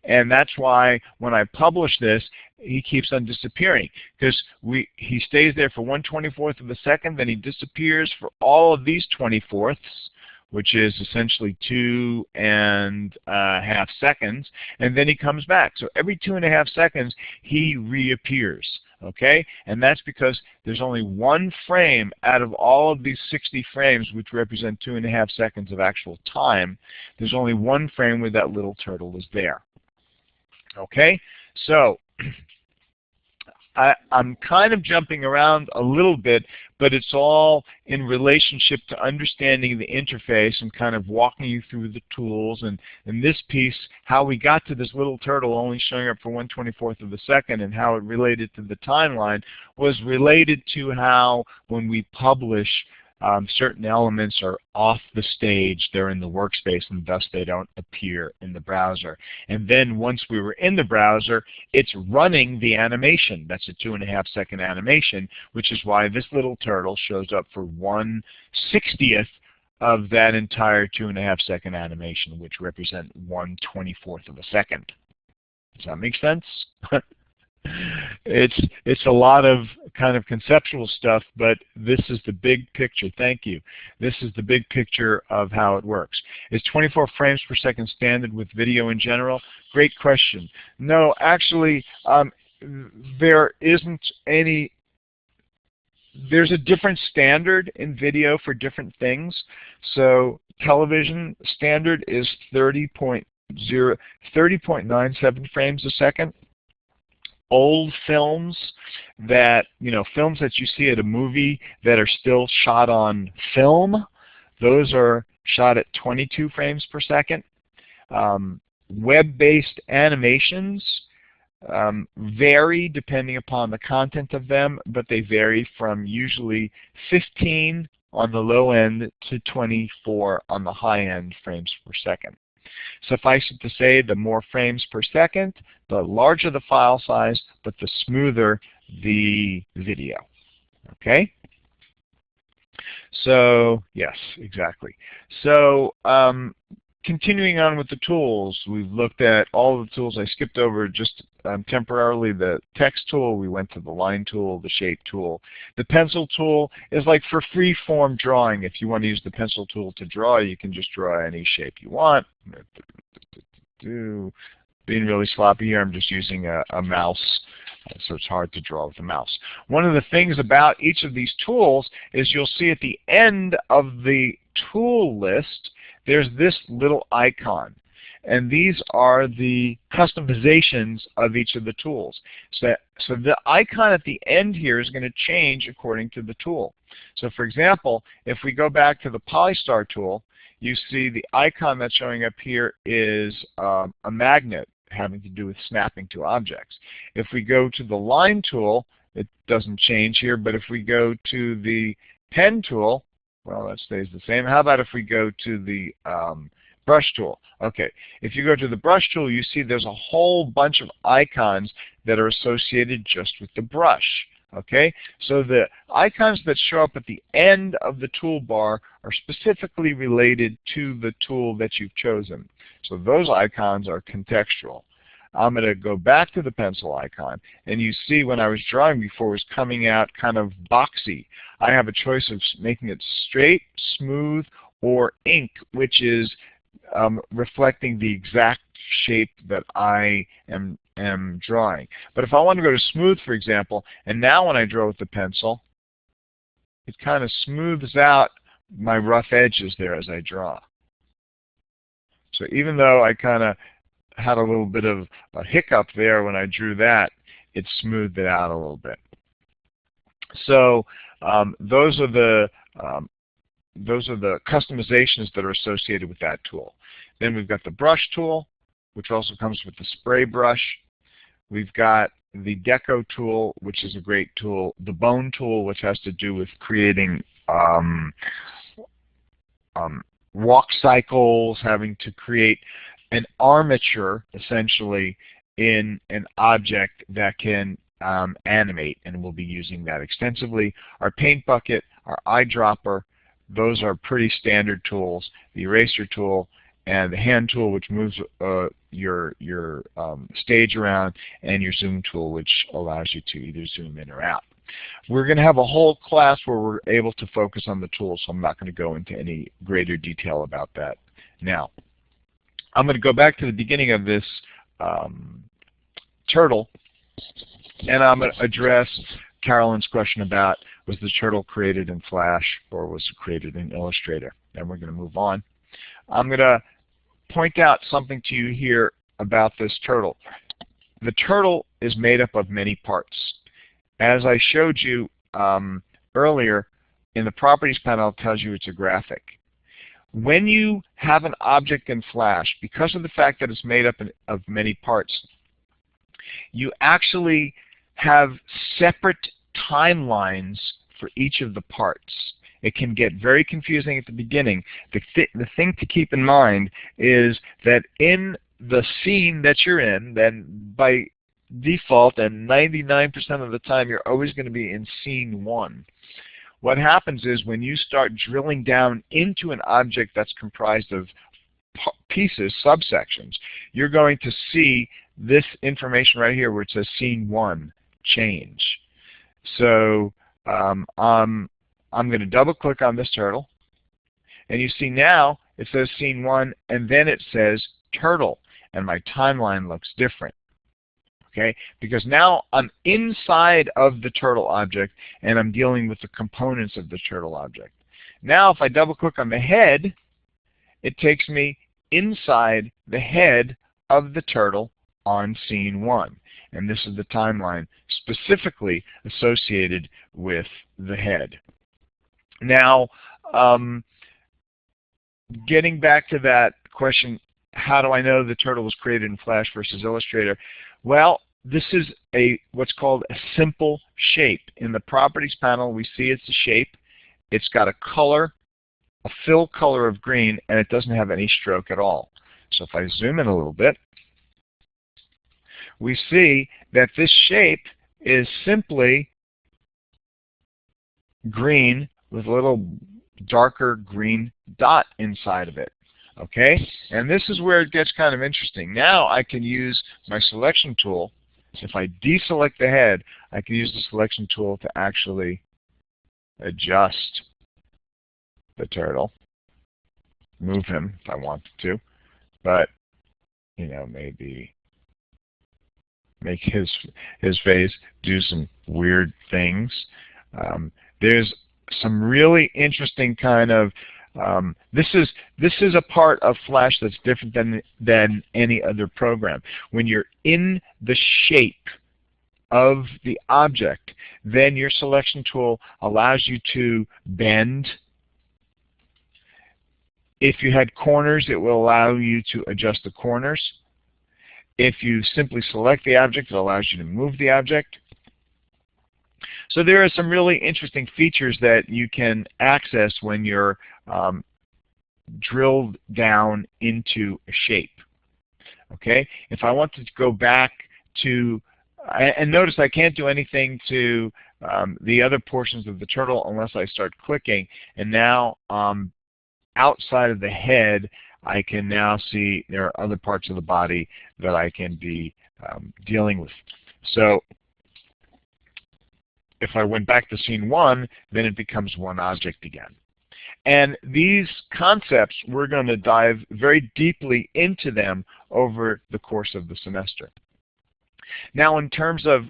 And that's why when I publish this, he keeps on disappearing, because he stays there for 1/24th of a second, then he disappears for all of these 24ths, which is essentially 2.5 seconds, and then he comes back. So every 2.5 seconds, he reappears. Okay? And that's because there's only one frame out of all of these 60 frames, which represent 2.5 seconds of actual time. There's only one frame where that little turtle is there. Okay? So I'm kind of jumping around a little bit, but it's all in relationship to understanding the interface and kind of walking you through the tools. And in this piece, how we got to this little turtle only showing up for 1/24th of a second and how it related to the timeline was related to how when we publish certain elements are off the stage, they're in the workspace, and thus they don't appear in the browser. And then once we were in the browser, it's running the animation. That's a 2.5 second animation, which is why this little turtle shows up for 1/60th of that entire 2.5 second animation, which represent 1/24th of a second. Does that make sense? It's a lot of kind of conceptual stuff, but this is the big picture. Thank you. This is the big picture of how it works. Is 24 frames per second standard with video in general? Great question. No, actually, there isn't any. There's a different standard in video for different things. So television standard is 30.97 frames a second. Old films that, films that you see at a movie that are still shot on film, those are shot at 22 frames per second. Web-based animations vary depending upon the content of them, but they vary from usually 15 on the low end to 24 on the high end frames per second. Suffice it to say, the more frames per second, the larger the file size, but the smoother the video. Okay? So, yes, exactly. So, continuing on with the tools, we've looked at all of the tools. I skipped over just temporarily the text tool. We went to the line tool, the shape tool. The pencil tool is like for free-form drawing. If you want to use the pencil tool to draw, you can just draw any shape you want. Being really sloppy here, I'm just using a mouse, so it's hard to draw with a mouse. One of the things about each of these tools is you'll see at the end of the tool list, there's this little icon. And these are the customizations of each of the tools. So the icon at the end here is going to change according to the tool. So for example, if we go back to the Polystar tool, you see the icon that's showing up here is a magnet having to do with snapping to objects. If we go to the line tool, it doesn't change here, but if we go to the pen tool, well, that stays the same. How about if we go to the brush tool? Okay, if you go to the brush tool, you see there's a whole bunch of icons that are associated just with the brush. Okay, so the icons that show up at the end of the toolbar are specifically related to the tool that you've chosen. So those icons are contextual. I'm going to go back to the pencil icon, and you see when I was drawing before it was coming out kind of boxy. I have a choice of making it straight, smooth, or ink, which is reflecting the exact shape that I am drawing. But if I want to go to smooth, for example, and now when I draw with the pencil, it kind of smooths out my rough edges there as I draw. So even though I kind of had a little bit of a hiccup there when I drew that, it smoothed it out a little bit. So those are the customizations that are associated with that tool. Then we've got the brush tool, which also comes with the spray brush. We've got the deco tool, which is a great tool. The bone tool, which has to do with creating walk cycles, having to create an armature, essentially, in an object that can animate, and we'll be using that extensively. Our paint bucket, our eyedropper, those are pretty standard tools. The eraser tool and the hand tool, which moves your stage around, and your zoom tool, which allows you to either zoom in or out. We're going to have a whole class where we're able to focus on the tools, so I'm not going to go into any greater detail about that now. I'm going to go back to the beginning of this turtle, and I'm going to address Carolyn's question about, was the turtle created in Flash or was it created in Illustrator? And we're going to move on. I'm going to point out something to you here about this turtle. The turtle is made up of many parts. As I showed you earlier, in the Properties panel, it tells you it's a graphic. When you have an object in Flash, because of the fact that it's made up of many parts, you actually have separate timelines for each of the parts. It can get very confusing at the beginning. The thing to keep in mind is that in the scene that you're in, then by default and 99% of the time, you're always going to be in scene 1. What happens is when you start drilling down into an object that's comprised of pieces, subsections, you're going to see this information right here where it says scene 1 change. So I'm going to double click on this turtle, and you see now it says scene 1, and then it says turtle, and my timeline looks different. Okay, because now I'm inside of the turtle object and I'm dealing with the components of the turtle object. Now if I double click on the head, it takes me inside the head of the turtle on scene 1. And this is the timeline specifically associated with the head. Now, getting back to that question, how do I know the turtle was created in Flash versus Illustrator? Well, this is what's called a simple shape. In the Properties panel, we see it's a shape. It's got a color, a fill color of green, and it doesn't have any stroke at all. So if I zoom in a little bit, we see that this shape is simply green with a little darker green dot inside of it. Okay, and this is where it gets kind of interesting. Now I can use my selection tool. If I deselect the head, I can use the selection tool to actually adjust the turtle, move him if I wanted to, but maybe make his face do some weird things. There's some really interesting kind of this is a part of Flash that's different than any other program. When you're in the shape of the object, then your selection tool allows you to bend. If you had corners, it will allow you to adjust the corners. If you simply select the object, it allows you to move the object. So there are some really interesting features that you can access when you're drilled down into a shape. Okay, if I wanted to go back to, and notice I can't do anything to the other portions of the turtle unless I start clicking, and now outside of the head, I can now see there are other parts of the body that I can be dealing with. So if I went back to scene 1, then it becomes one object again. And these concepts, we're going to dive very deeply into them over the course of the semester. Now, in terms of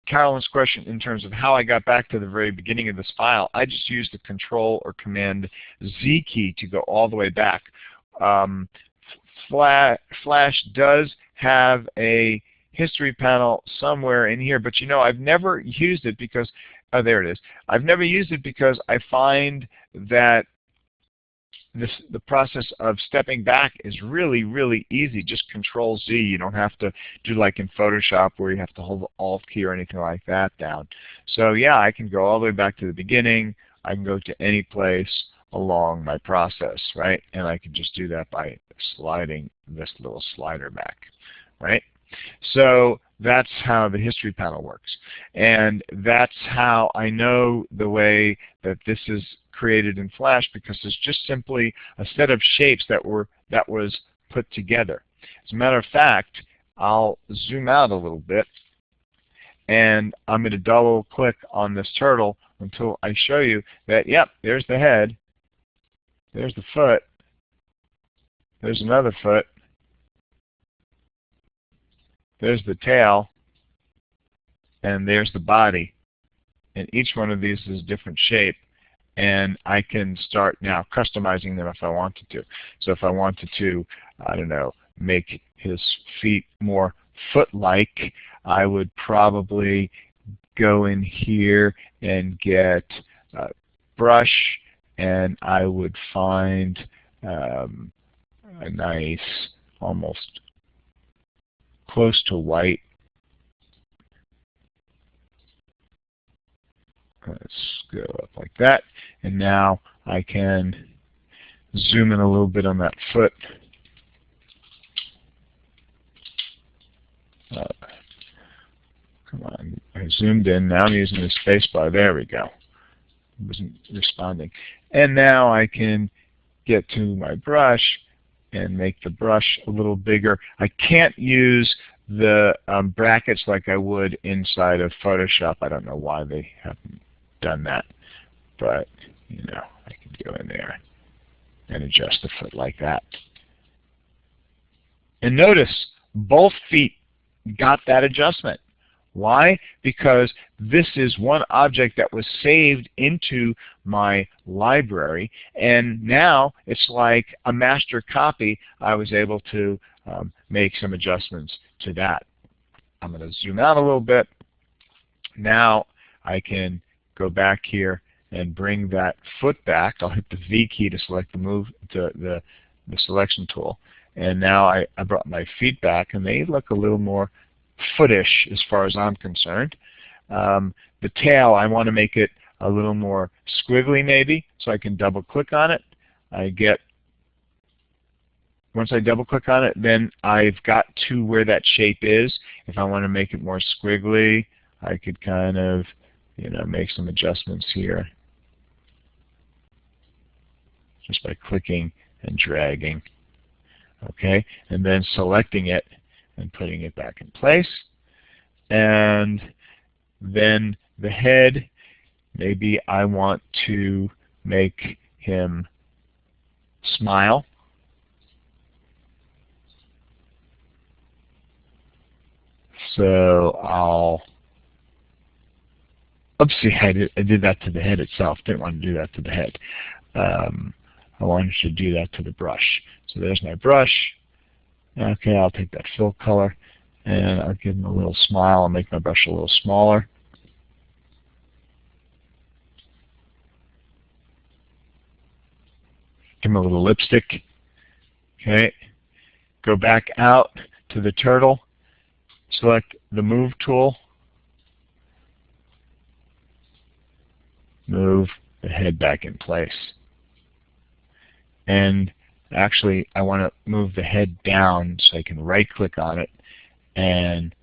Carolyn's question, in terms of how I got back to the very beginning of this file, I just used the Control or Command Z key to go all the way back. Flash does have a history panel somewhere in here, but I've never used it because, oh, there it is. I've never used it because I find that the process of stepping back is really, really easy. Just Control Z. You don't have to do like in Photoshop where you have to hold the Alt key or anything like that down. So yeah, I can go all the way back to the beginning. I can go to any place along my process, right? And I can just do that by sliding this little slider back, right? So that's how the history panel works. And that's how I know the way that this is created in Flash, because it's just simply a set of shapes that was put together. As a matter of fact, I'll zoom out a little bit, and I'm going to double click on this turtle until I show you that, yep, there's the head, there's the foot, there's another foot, there's the tail, and there's the body. And each one of these is a different shape, and I can start now customizing them if I wanted to. So if I wanted to, I don't know, make his feet more foot-like, I would probably go in here and get a brush, and I would find a nice, almost close to white. Let's go up like that, and now I can zoom in a little bit on that foot. Come on, I zoomed in. Now I'm using the space bar. There we go. It wasn't responding. And now I can get to my brush and make the brush a little bigger. I can't use the brackets like I would inside of Photoshop. I don't know why they haven't done that, but you know, I can go in there and adjust the foot like that. And notice both feet got that adjustment. Why? Because this is one object that was saved into my library, and now it's like a master copy. I was able to make some adjustments to that. I'm going to zoom out a little bit. Now I can go back here and bring that foot back. I'll hit the V key to select the selection tool. And now I brought my feet back, and they look a little more footish as far as I'm concerned. The tail, I want to make it a little more squiggly maybe, so I can double click on it. Once I double click on it, then I've got to where that shape is. If I want to make it more squiggly, I could kind of, you know, make some adjustments here just by clicking and dragging. Okay, and then selecting it and putting it back in place. And then the head, maybe I want to make him smile. So I'll, oopsie, I did that to the head itself. Didn't want to do that to the head. I wanted to do that to the brush. So there's my brush. Okay, I'll take that fill color, and I'll give him a little smile. I'll make my brush a little smaller. Give him a little lipstick. Okay, go back out to the turtle. Select the Move tool. Move the head back in place. And actually, I want to move the head down so I can right-click on it and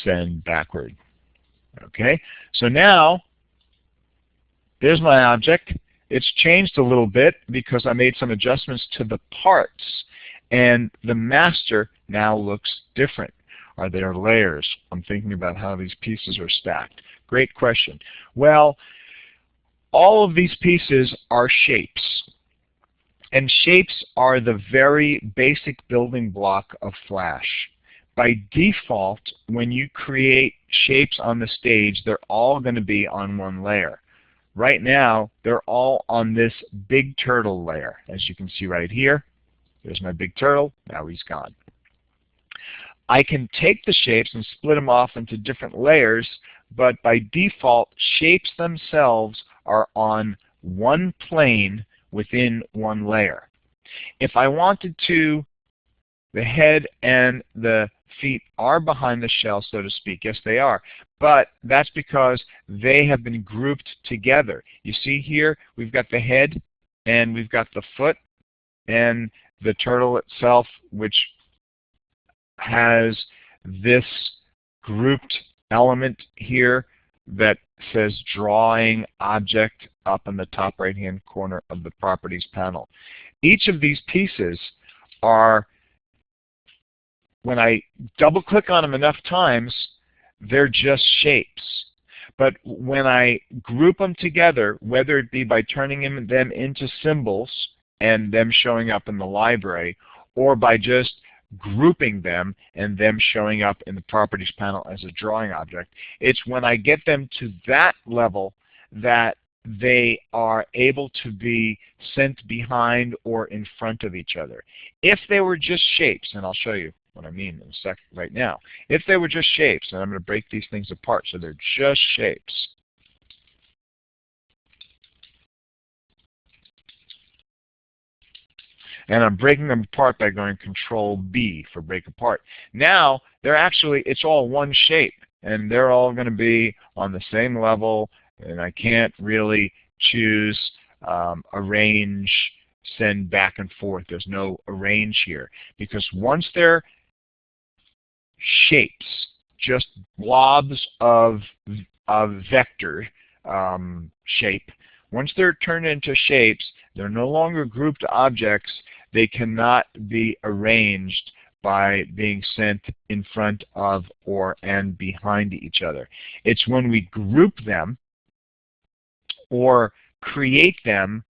send backward. Okay, so now there's my object. It's changed a little bit because I made some adjustments to the parts, and the master now looks different. Are there layers? I'm thinking about how these pieces are stacked. Great question. Well, all of these pieces are shapes. And shapes are the very basic building block of Flash. By default, when you create shapes on the stage, they're all going to be on one layer. Right now, they're all on this big turtle layer. As you can see right here, there's my big turtle. Now he's gone. I can take the shapes and split them off into different layers, but by default, shapes themselves are on one plane within one layer. If I wanted to, the head and the feet are behind the shell, so to speak. Yes, they are. But that's because they have been grouped together. You see here, we've got the head and we've got the foot and the turtle itself, which has this grouped element here that says drawing object up in the top right-hand corner of the properties panel. Each of these pieces are, when I double-click on them enough times, they're just shapes. But when I group them together, whether it be by turning them into symbols and them showing up in the library, or by just grouping them and them showing up in the properties panel as a drawing object, it's when I get them to that level that they are able to be sent behind or in front of each other. If they were just shapes, and I'll show you what I mean in a second right now. If they were just shapes, and I'm going to break these things apart so they're just shapes. And I'm breaking them apart by going Control B for break apart. Now, they're actually, it's all one shape, and they're all going to be on the same level, and I can't really choose arrange, send back and forth. There's no arrange here, because once they're shapes, just blobs of vector shape, once they're turned into shapes, they're no longer grouped objects. They cannot be arranged by being sent in front of or and behind each other. It's when we group them or create them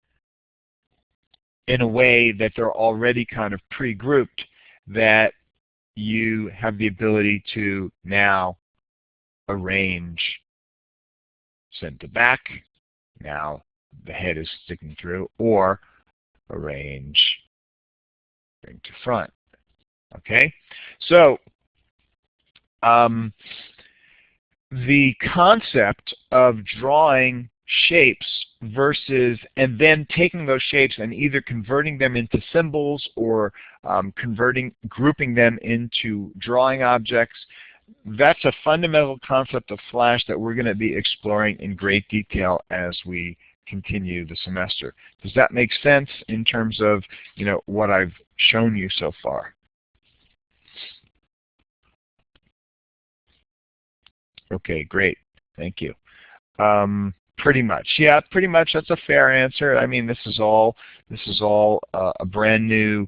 in a way that they're already kind of pre-grouped that you have the ability to now arrange send to back. Now the head is sticking through, or arrange bring to front. Okay, so the concept of drawing shapes versus, and then taking those shapes and either converting them into symbols or grouping them into drawing objects, that's a fundamental concept of Flash that we're going to be exploring in great detail as we continue the semester. Does that make sense in terms of, you know, what I've shown you so far? Okay, great. Thank you. Pretty much, yeah, pretty much. That's a fair answer. I mean, this is all a brand new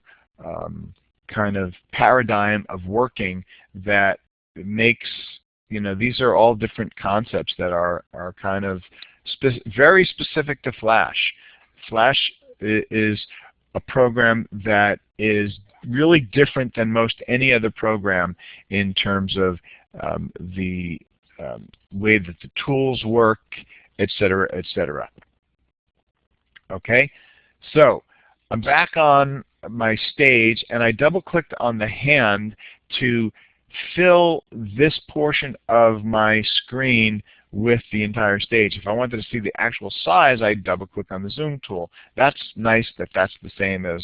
kind of paradigm of working that makes, you know, these are all different concepts that are kind of very specific to Flash. Flash is a program that is really different than most any other program in terms of the way that the tools work, etc., etc. Okay, so I'm back on my stage, and I double-clicked on the hand to fill this portion of my screen with the entire stage. If I wanted to see the actual size, I'd double-click on the zoom tool. That's nice that that's the same as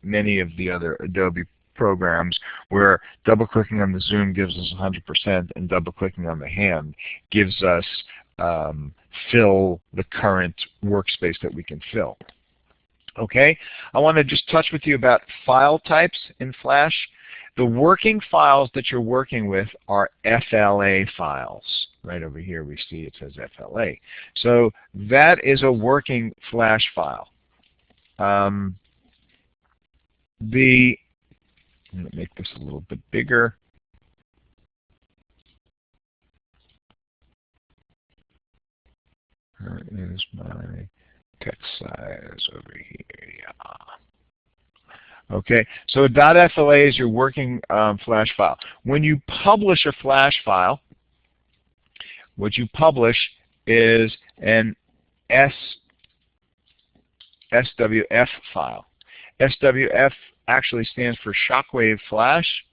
many of the other Adobe programs, where double-clicking on the zoom gives us 100% and double-clicking on the hand gives us fill the current workspace that we can fill. Okay, I want to just touch with you about file types in Flash. The working files that you're working with are FLA files. Right over here we see it says FLA. So that is a working Flash file. I'm going to make this a little bit bigger. Where is my text size over here? Yeah. Okay, so .fla is your working Flash file. When you publish a Flash file, what you publish is an SWF file. SWF actually stands for Shockwave Flash,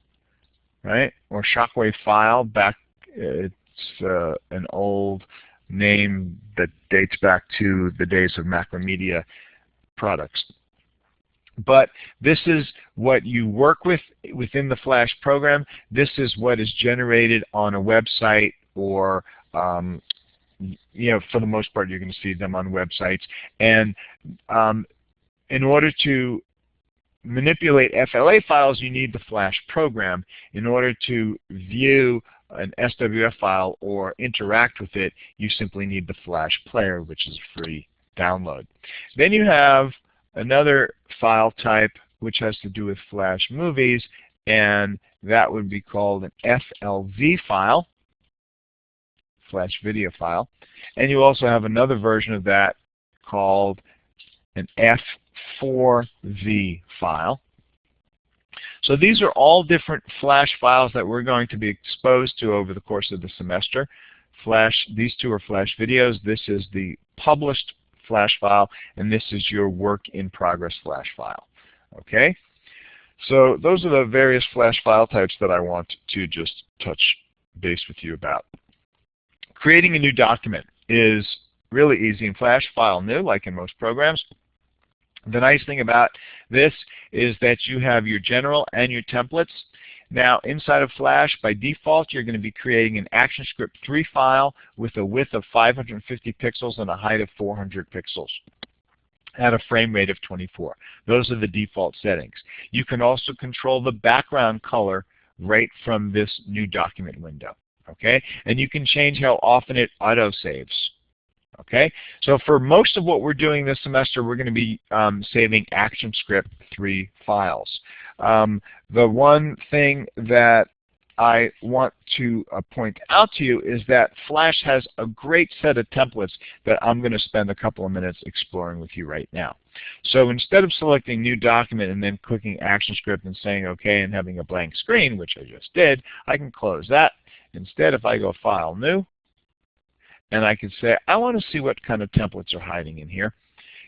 right? Or Shockwave file. Back, it's an old name that dates back to the days of Macromedia products. But this is what you work with within the Flash program. This is what is generated on a website, or you know, for the most part, you're going to see them on websites. And in order to manipulate FLA files, you need the Flash program. In order to view an SWF file or interact with it, you simply need the Flash player, which is a free download. Then you have another file type which has to do with Flash movies, and that would be called an FLV file, Flash video file. And you also have another version of that called an F4V file. So these are all different Flash files that we're going to be exposed to over the course of the semester. These two are Flash videos. This is the published Flash file, and this is your work in progress Flash file. Okay? So those are the various Flash file types that I want to just touch base with you about. Creating a new document is really easy in Flash. File new, like in most programs. The nice thing about this is that you have your general and your templates. Now, inside of Flash, by default, you're going to be creating an ActionScript 3 file with a width of 550 pixels and a height of 400 pixels at a frame rate of 24. Those are the default settings. You can also control the background color right from this new document window. Okay? And you can change how often it auto-saves. Okay, so for most of what we're doing this semester, we're going to be saving ActionScript 3 files. The one thing that I want to point out to you is that Flash has a great set of templates that I'm going to spend a couple of minutes exploring with you right now. So instead of selecting New Document and then clicking ActionScript and saying OK and having a blank screen, which I just did, I can close that. Instead, if I go File, New, and I can say, I want to see what kind of templates are hiding in here.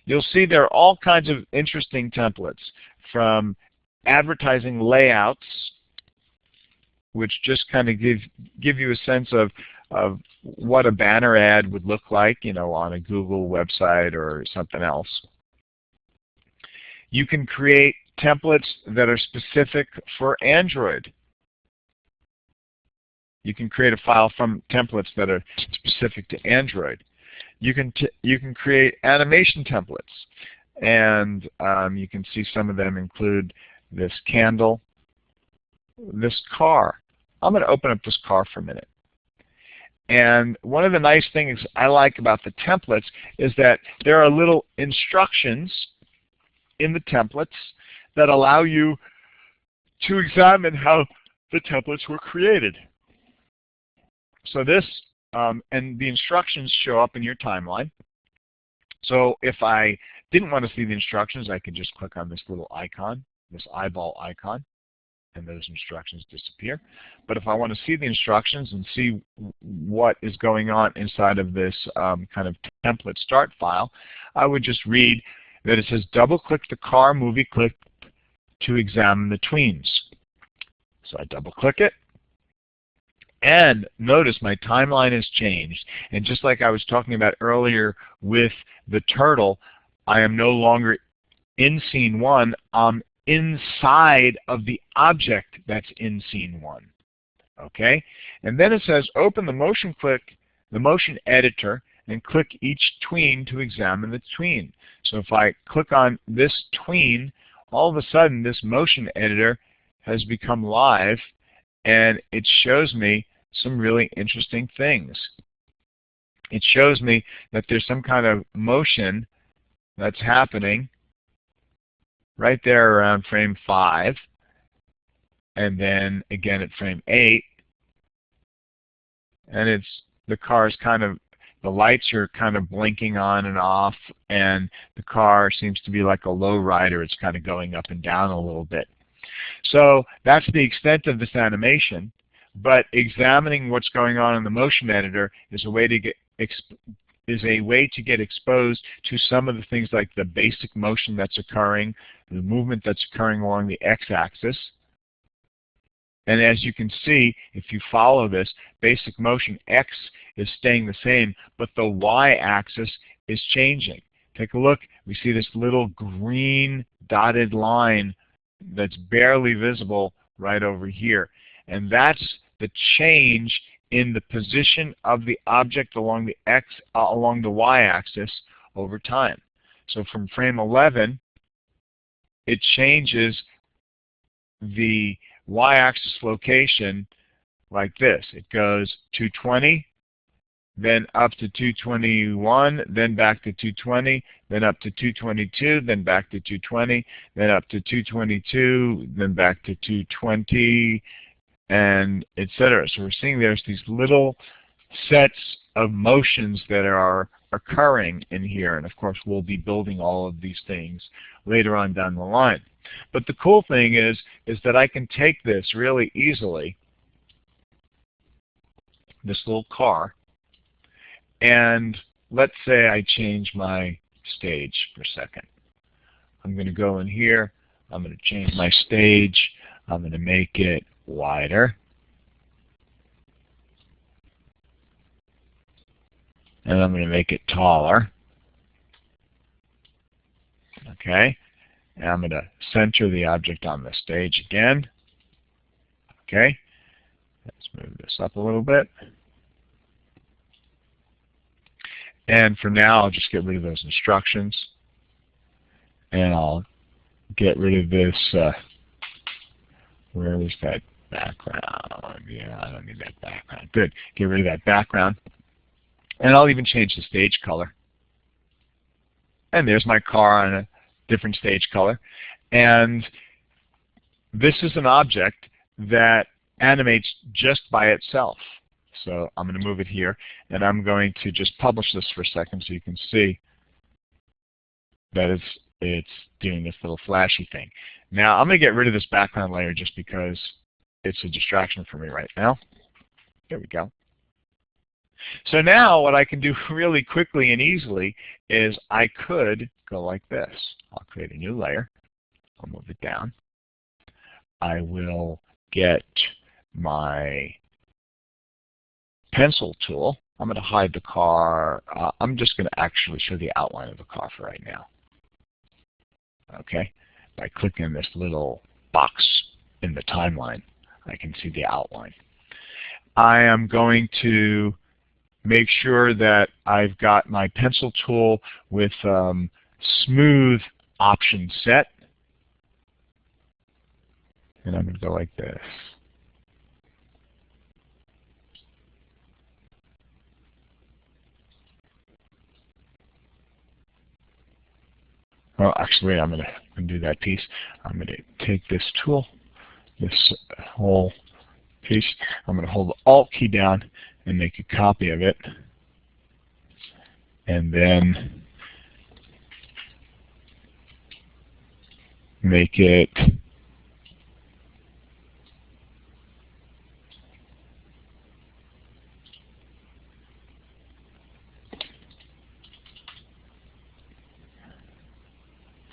You'll see there are all kinds of interesting templates, from advertising layouts, which just kind of give you a sense of what a banner ad would look like, you know, on a Google website or something else. You can create templates that are specific for Android. You can create a file from templates that are specific to Android. You can create animation templates, and you can see some of them include this candle, this car. I'm going to open up this car for a minute. And one of the nice things I like about the templates is that there are little instructions in the templates that allow you to examine how the templates were created. So this, and the instructions show up in your timeline. So if I didn't want to see the instructions, I could just click on this little icon, this eyeball icon, and those instructions disappear. But if I want to see the instructions and see what is going on inside of this kind of template start file, I would just read that it says double-click the car movie clip to examine the tweens. So I double-click it. And notice my timeline has changed. And just like I was talking about earlier with the turtle, I am no longer in scene 1. I'm inside of the object that's in scene 1. Okay? And then it says open the motion editor and click each tween to examine the tween. So if I click on this tween, all of a sudden this motion editor has become live, and it shows me some really interesting things. It shows me that there's some kind of motion that's happening right there around frame 5, and then again at frame 8, and the car's kind of, the lights are kind of blinking on and off, and the car seems to be like a low rider. It's kind of going up and down a little bit. So that's the extent of this animation. But examining what's going on in the motion editor is a way to get exposed to some of the things like the basic motion that's occurring, the movement that's occurring along the x-axis. And as you can see, if you follow this, basic motion x is staying the same, but the y-axis is changing. Take a look. We see this little green dotted line that's barely visible right over here. And that's the change in the position of the object along the y-axis over time. So from frame 11, it changes the y-axis location like this. It goes 220, then up to 221, then back to 220, then up to 222, then back to 220, then up to 222, then back to 220, and etc. So we're seeing there's these little sets of motions that are occurring in here, and of course we'll be building all of these things later on down the line. But the cool thing is that I can take this really easily, this little car, and let's say I change my stage for a second. I'm going to go in here, I'm going to change my stage, I'm going to make it wider, and I'm going to make it taller. Okay, and I'm going to center the object on the stage again. Okay, let's move this up a little bit. And for now, I'll just get rid of those instructions, and I'll get rid of this. Where is that background? Yeah, I don't need that background. Good. Get rid of that background. And I'll even change the stage color. And there's my car on a different stage color. And this is an object that animates just by itself. So I'm going to move it here, and I'm going to just publish this for a second so you can see that it's doing this little flashy thing. Now I'm going to get rid of this background layer just because it's a distraction for me right now. There we go. So now what I can do really quickly and easily is I could go like this. I'll create a new layer. I'll move it down. I will get my pencil tool. I'm going to hide the car. I'm just going to actually show the outline of the car for right now. Okay, by clicking this little box in the timeline, I can see the outline. I am going to make sure that I've got my pencil tool with smooth option set, and I'm going to go like this. Well, actually, I'm going to undo that piece. I'm going to take this tool, this whole piece. I'm going to hold the Alt key down and make a copy of it. And then make it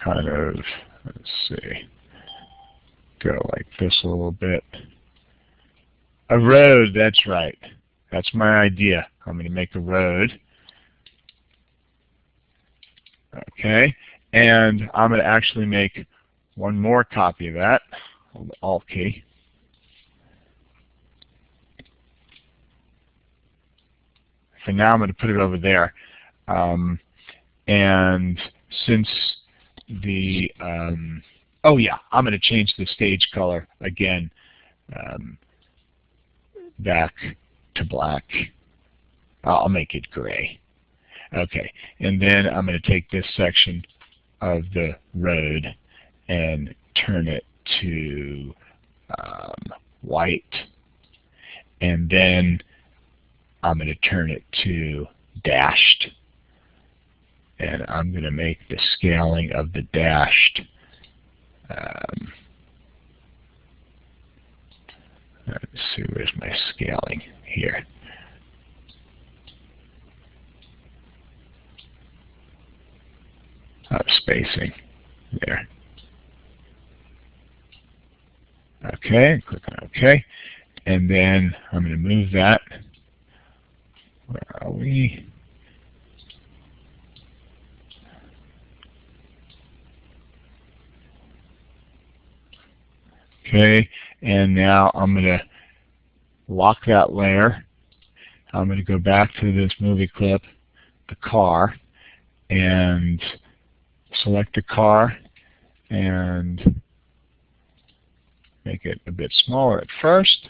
kind of, let's see, go like this a little bit. A road, that's right. That's my idea. I'm going to make a road. Okay, and I'm going to actually make one more copy of that. Hold the Alt key. For now, I'm going to put it over there. And since the, oh yeah, I'm going to change the stage color again back to black. I'll make it gray. Okay, and then I'm going to take this section of the road and turn it to white, and then I'm going to turn it to dashed, and I'm going to make the scaling of the dashed let's see, where's my scaling here? Spacing there. Okay, click on OK, and then I'm going to move that. Where are we? Okay, and now I'm going to lock that layer. I'm going to go back to this movie clip, the car, and select the car, and make it a bit smaller at first.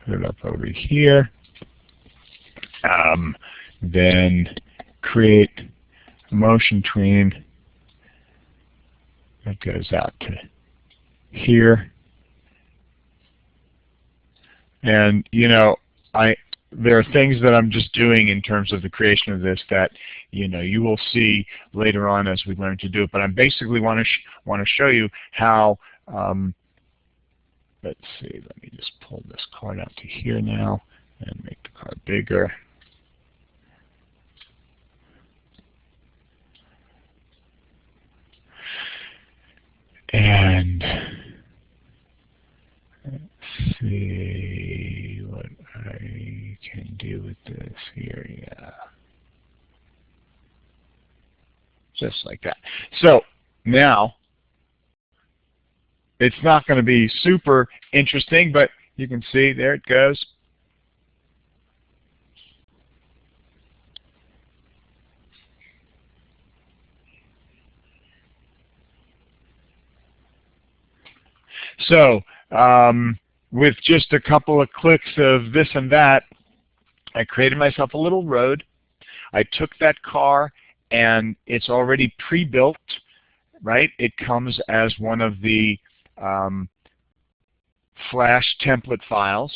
Put it up over here. Then create a motion tween that goes out to here. And there are things that I'm just doing in terms of the creation of this that you will see later on as we learn to do it. But I basically want to show you how. Let's see. Let me just pull this card out to here now and make the card bigger. And let's see what I can do with this here. Yeah. Just like that. So now, it's not going to be super interesting, but you can see there it goes. So with just a couple of clicks of this and that, I created myself a little road. I took that car, and it's already pre-built, right? It comes as one of the Flash template files.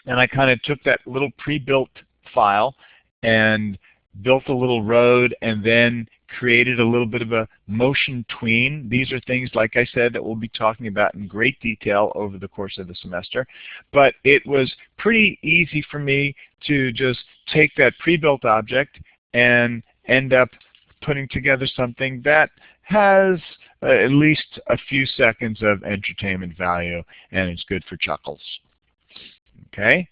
And I kind of took that little pre-built file and built a little road and then created a little bit of a motion tween. These are things, like I said, that we'll be talking about in great detail over the course of the semester. But it was pretty easy for me to just take that pre-built object and end up putting together something that has at least a few seconds of entertainment value, and it's good for chuckles. Okay?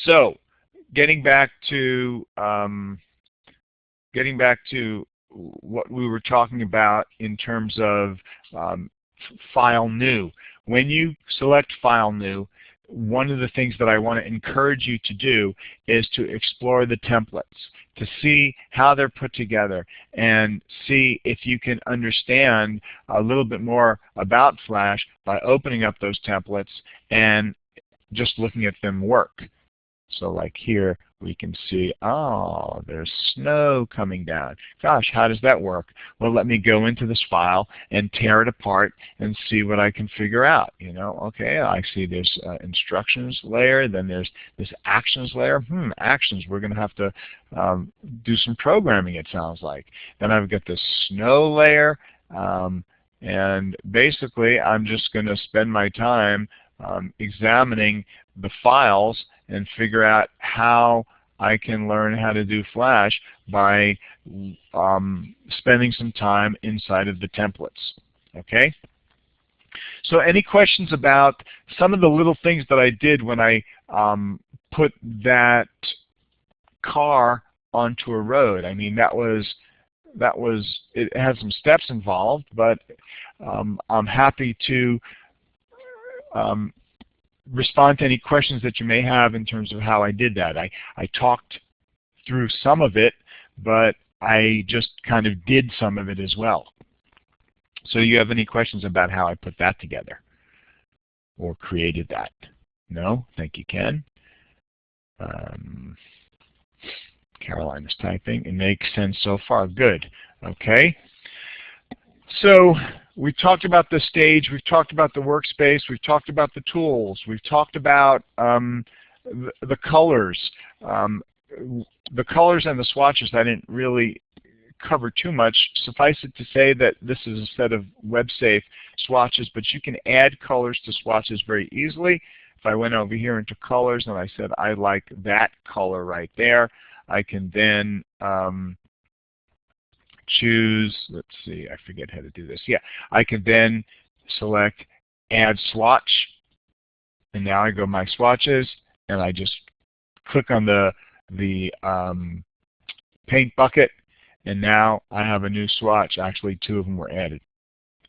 So, getting back to what we were talking about in terms of File New. When you select File New, one of the things that I want to encourage you to do is to explore the templates, to see how they're put together, and see if you can understand a little bit more about Flash by opening up those templates and just looking at them work. So like here, we can see, oh, there's snow coming down. Gosh, how does that work? Well, let me go into this file and tear it apart and see what I can figure out. Okay, I see there's instructions layer, then there's this actions layer. Actions, we're going to have to do some programming, it sounds like. Then I've got this snow layer, and basically I'm just going to spend my time examining the files and figure out how I can learn how to do Flash by spending some time inside of the templates. Okay? So any questions about some of the little things that I did when I put that car onto a road? I mean, it has some steps involved, but I'm happy to respond to any questions that you may have in terms of how I did that. I talked through some of it, but I just kind of did some of it as well. So you have any questions about how I put that together or created that? No? Think you can? Caroline is typing. It makes sense so far. Good. Okay. So we talked about the stage, we've talked about the workspace, we've talked about the tools, we've talked about the colors. The colors and the swatches I didn't really cover too much. Suffice it to say that this is a set of web-safe swatches, but you can add colors to swatches very easily. If I went over here into colors and I said I like that color right there, I can then choose, let's see, I forget how to do this. Yeah, I can then select Add Swatch, and now I go my swatches, and I just click on the paint bucket, and now I have a new swatch. Actually, two of them were added,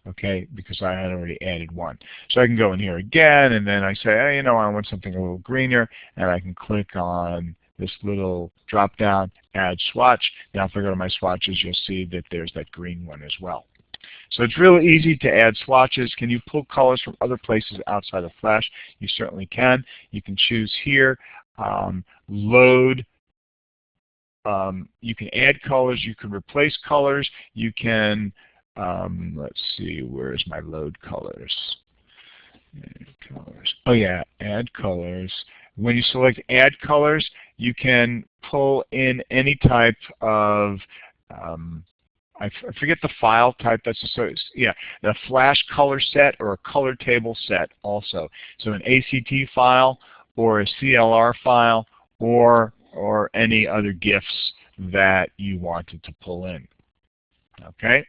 okay, because I had already added one. So I can go in here again, and then I say, hey, I want something a little greener, and I can click on this little drop down, add swatch. Now if I go to my swatches, you'll see that there's that green one as well. So it's really easy to add swatches. Can you pull colors from other places outside of Flash? You certainly can. You can choose here, load. You can add colors. You can replace colors. You can, let's see, where's my load colors? Add colors. Oh yeah, add colors. When you select add colors, you can pull in any type of I forget the file type that's associated. Yeah, the Flash color set or a color table set also. So an ACT file or a CLR file or any other GIFs that you wanted to pull in. Okay?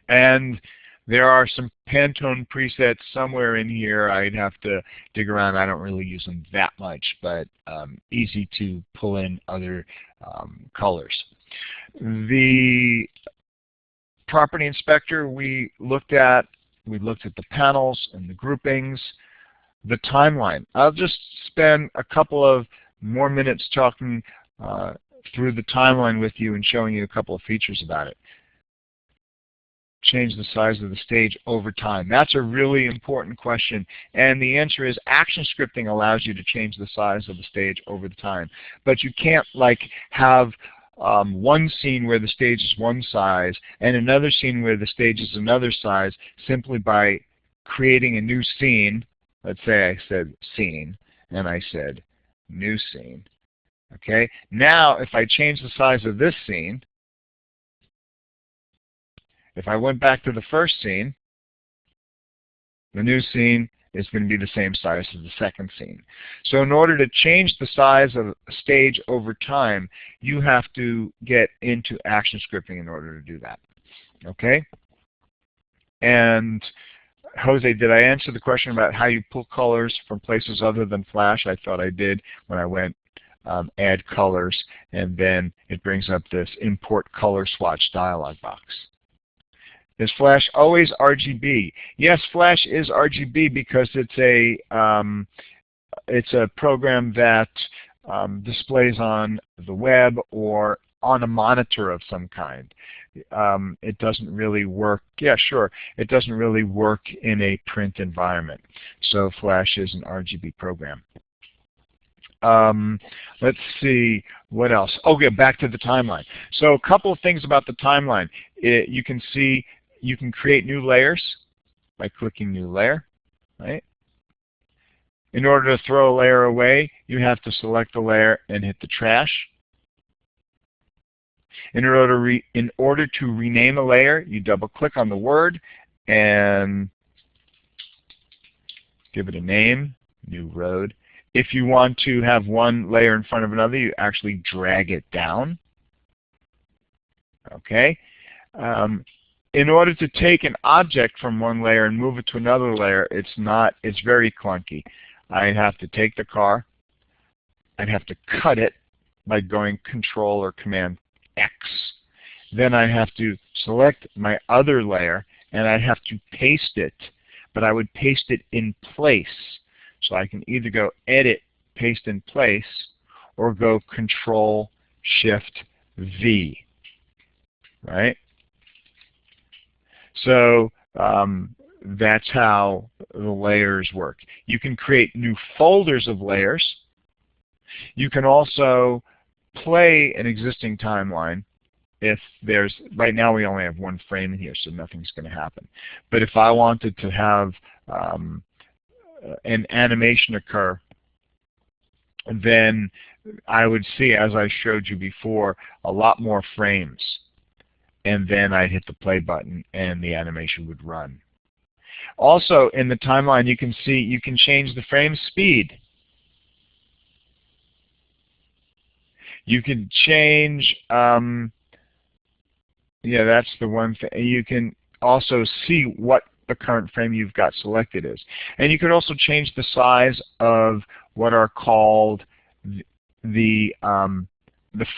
And there are some Pantone presets somewhere in here. I'd have to dig around. I don't really use them that much, but easy to pull in other colors. The property inspector we looked at the panels and the groupings, the timeline. I'll just spend a couple of more minutes talking through the timeline with you and showing you a couple of features about it. Change the size of the stage over time. That's a really important question, and the answer is ActionScripting allows you to change the size of the stage over the time. But you can't like have one scene where the stage is one size and another scene where the stage is another size simply by creating a new scene. Let's say I said scene and I said new scene. Okay, now if I change the size of this scene, if I went back to the first scene, the new scene is going to be the same size as the second scene. So in order to change the size of a stage over time, you have to get into ActionScripting in order to do that. Okay? And Jose, did I answer the question about how you pull colors from places other than Flash? I thought I did when I went add colors, and then it brings up this import color swatch dialog box. Is Flash always RGB? Yes, Flash is RGB because it's a program that displays on the web or on a monitor of some kind. It doesn't really work. Yeah, sure. It doesn't really work in a print environment. So Flash is an RGB program. Let's see what else. Okay, back to the timeline. So a couple of things about the timeline. You can see you can create new layers by clicking new layer, right? In order to throw a layer away, you have to select the layer and hit the trash. In order to rename a layer, you double click on the word and give it a name, new road. If you want to have one layer in front of another, you actually drag it down. Okay. In order to take an object from one layer and move it to another layer, it's very clunky. I'd have to take the car, I'd have to cut it by going Control or Command X. Then I have to select my other layer and I'd have to paste it, but I would paste it in place. So I can either go Edit, Paste in Place, or go Control Shift V, right? So that's how the layers work. You can create new folders of layers. You can also play an existing timeline if there's, right now we only have one frame in here, so nothing's going to happen. But if I wanted to have an animation occur, then I would see, as I showed you before, a lot more frames. And then I'd hit the play button and the animation would run. Also in the timeline you can see you can change the frame speed. You can change, yeah, that's the one thing. You can also see what the current frame you've got selected is. And you can also change the size of what are called the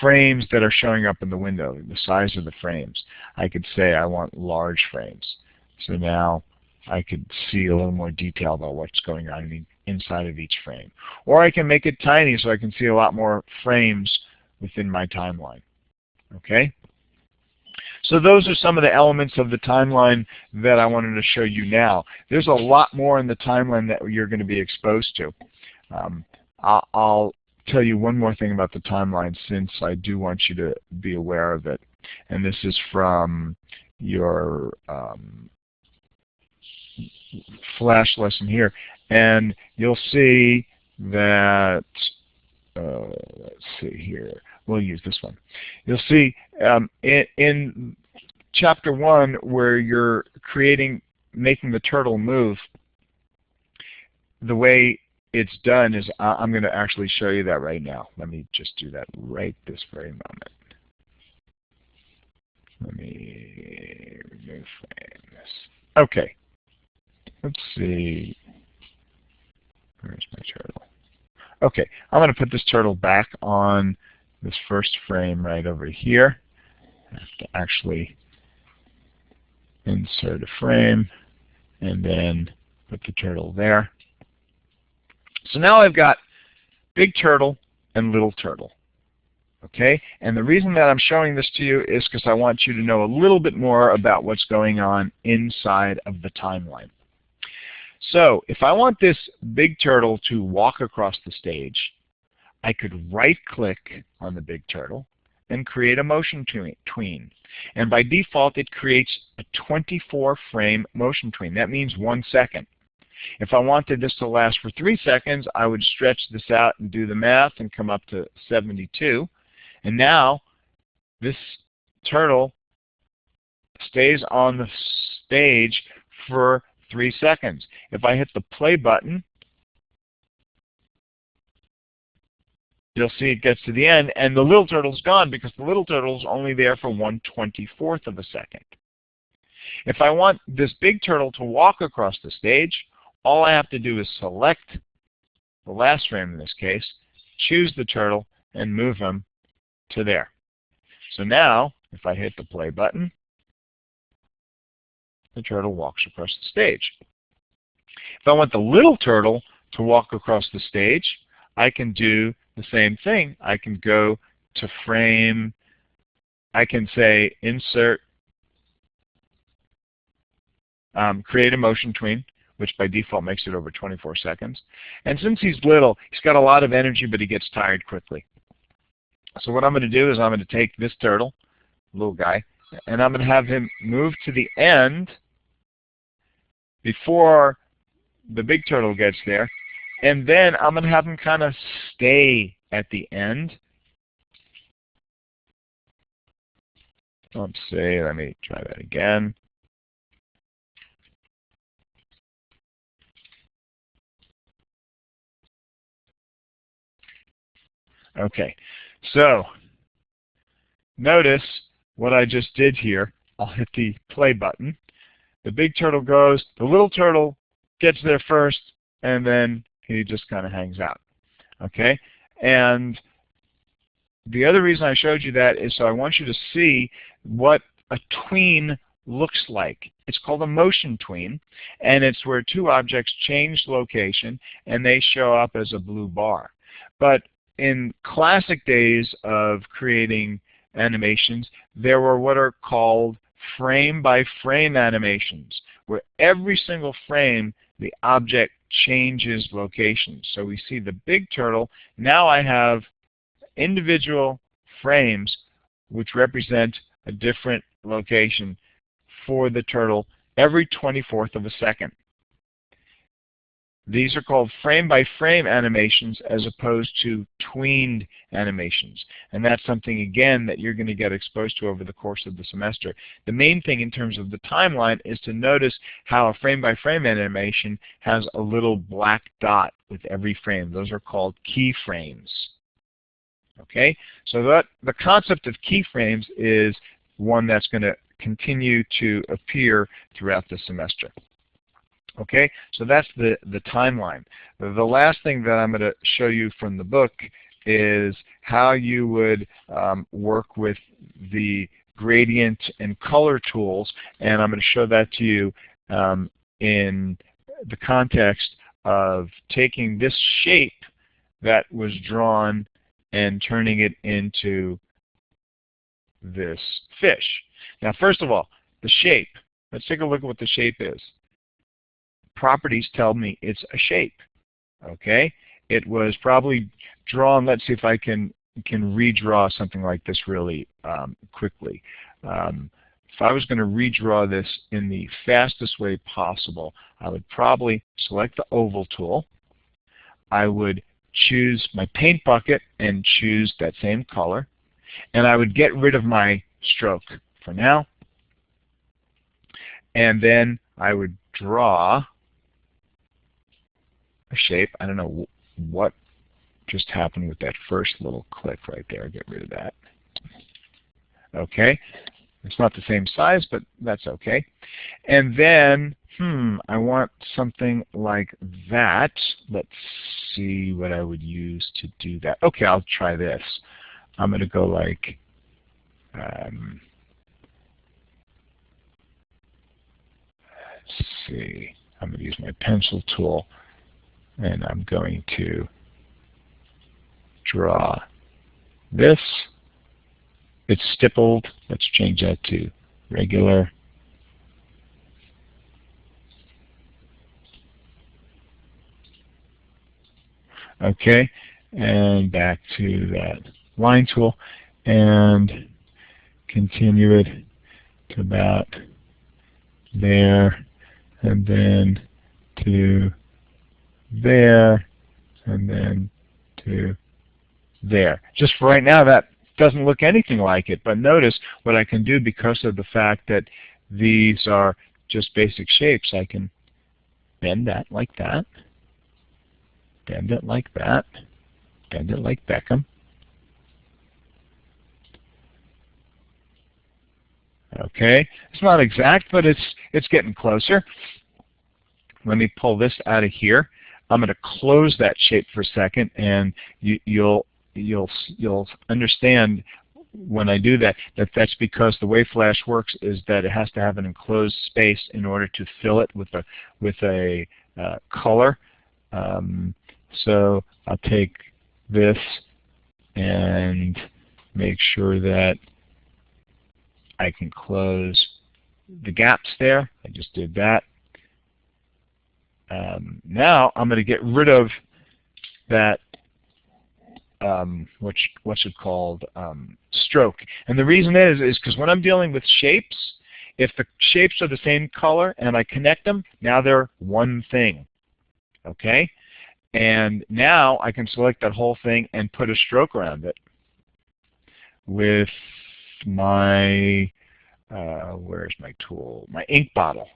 frames that are showing up in the window, the size of the frames. I could say I want large frames. So now I could see a little more detail about what's going on inside of each frame. Or I can make it tiny so I can see a lot more frames within my timeline. Okay? So those are some of the elements of the timeline that I wanted to show you now. There's a lot more in the timeline that you're going to be exposed to. I'll tell you one more thing about the timeline, since I do want you to be aware of it. And this is from your Flash lesson here. And you'll see that, let's see here, we'll use this one. You'll see in chapter 1, where you're making the turtle move, the way it's done is, I'm going to actually show you that right now. Let me just do that right this very moment. Let me remove frames. Okay. Let's see. Where's my turtle? Okay, I'm going to put this turtle back on this first frame right over here. I have to actually insert a frame and then put the turtle there. So now I've got big turtle and little turtle. Okay, and the reason that I'm showing this to you is because I want you to know a little bit more about what's going on inside of the timeline. So if I want this big turtle to walk across the stage, I could right-click on the big turtle and create a motion tween. And by default, it creates a 24-frame motion tween. That means 1 second. If I wanted this to last for 3 seconds, I would stretch this out and do the math and come up to 72. And now this turtle stays on the stage for 3 seconds. If I hit the play button, you'll see it gets to the end, and the little turtle's gone because the little turtle's only there for 1/24th of a second. If I want this big turtle to walk across the stage, all I have to do is select the last frame in this case, choose the turtle, and move him to there. So now, if I hit the play button, the turtle walks across the stage. If I want the little turtle to walk across the stage, I can do the same thing. I can go to frame, I can say insert, create a motion tween, which by default makes it over 24 seconds. And since he's little, he's got a lot of energy, but he gets tired quickly. So what I'm going to do is I'm going to take this turtle, little guy, and I'm going to have him move to the end before the big turtle gets there. And then I'm going to have him kind of stay at the end. Let's see, let me try that again. Okay, so notice what I just did here. I'll hit the play button. The big turtle goes, the little turtle gets there first, and then he just kind of hangs out. Okay, and the other reason I showed you that is so I want you to see what a tween looks like. It's called a motion tween, and it's where two objects change location and they show up as a blue bar. But in classic days of creating animations, there were what are called frame-by-frame animations, where every single frame the object changes location. So we see the big turtle. Now I have individual frames which represent a different location for the turtle every 24th of a second. These are called frame-by-frame animations as opposed to tweened animations. And that's something, again, that you're going to get exposed to over the course of the semester. The main thing in terms of the timeline is to notice how a frame-by-frame animation has a little black dot with every frame. Those are called keyframes. Okay? So the concept of keyframes is one that's going to continue to appear throughout the semester. Okay, so that's the timeline. The last thing that I'm going to show you from the book is how you would work with the gradient and color tools, and I'm going to show that to you in the context of taking this shape that was drawn and turning it into this fish. Now, first of all, the shape. Let's take a look at what the shape is. Properties tell me it's a shape. Okay? It was probably drawn. Let's see if I can redraw something like this really quickly. If I was going to redraw this in the fastest way possible, I would probably select the oval tool. I would choose my paint bucket and choose that same color. And I would get rid of my stroke for now. And then I would draw a shape. I don't know what just happened with that first little click right there. Get rid of that. Okay. It's not the same size, but that's okay. And then, I want something like that. Let's see what I would use to do that. Okay, I'll try this. I'm going to go like, let's see. I'm going to use my pencil tool, and I'm going to draw this. It's stippled. Let's change that to regular. Okay, and back to that line tool, and continue it to about there, and then to there, and then to there. Just for right now, that doesn't look anything like it, but notice what I can do because of the fact that these are just basic shapes. I can bend that like that, bend it like that, bend it like Beckham. Okay, it's not exact, but it's getting closer. Let me pull this out of here. I'm going to close that shape for a second, and you'll understand when I do that that's because the way Flash works is that it has to have an enclosed space in order to fill it with a color. So I'll take this and make sure that I can close the gaps there. I just did that. Now I'm going to get rid of that what's it called, stroke. And the reason is because when I'm dealing with shapes, if the shapes are the same color and I connect them, now they're one thing. Okay? And now I can select that whole thing and put a stroke around it with my, where's my tool? My ink bottle.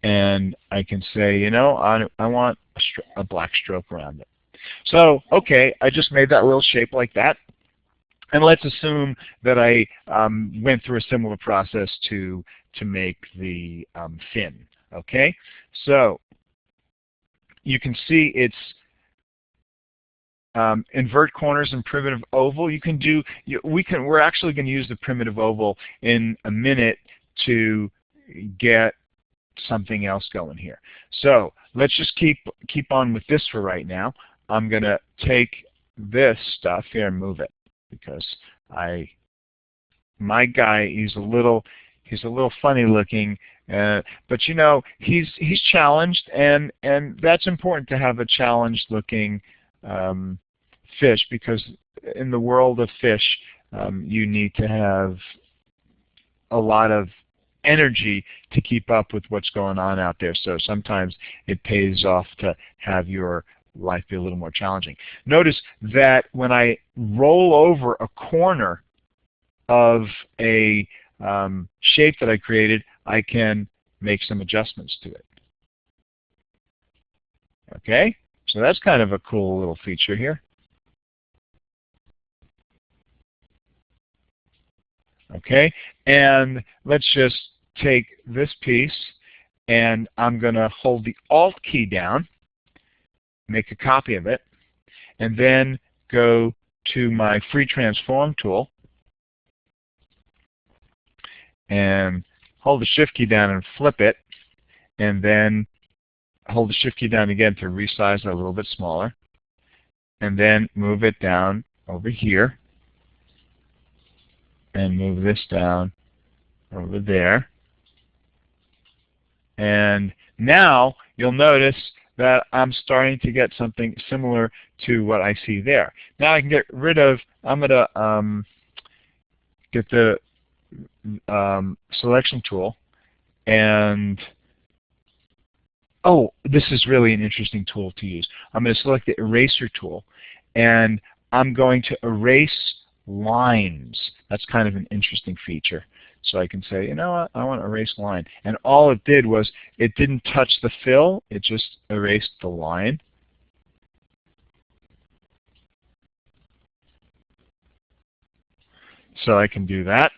And I can say, you know, I want a black stroke around it. So, okay, I just made that little shape like that. And let's assume that I went through a similar process to make the fin. Okay, so you can see it's invert corners and primitive oval. You can do. We're actually going to use the primitive oval in a minute to get something else going here. So let's just keep on with this for right now. I'm going to take this stuff here and move it because my guy, he's a little funny looking, but you know he's challenged, and that's important to have a challenged looking fish, because in the world of fish you need to have a lot of energy to keep up with what's going on out there. So sometimes it pays off to have your life be a little more challenging. Notice that when I roll over a corner of a shape that I created, I can make some adjustments to it. Okay, so that's kind of a cool little feature here. Okay, and let's just take this piece, and I'm going to hold the Alt key down, make a copy of it, and then go to my Free Transform tool and hold the Shift key down and flip it, and then hold the Shift key down again to resize it a little bit smaller, and then move it down over here, and move this down over there. And now you'll notice that I'm starting to get something similar to what I see there. Now I can get rid of, I'm going to get the selection tool, and oh, this is really an interesting tool to use. I'm going to select the eraser tool, and I'm going to erase lines. That's kind of an interesting feature. So I can say, you know what, I want to erase line. And all it did was it didn't touch the fill, it just erased the line. So I can do that.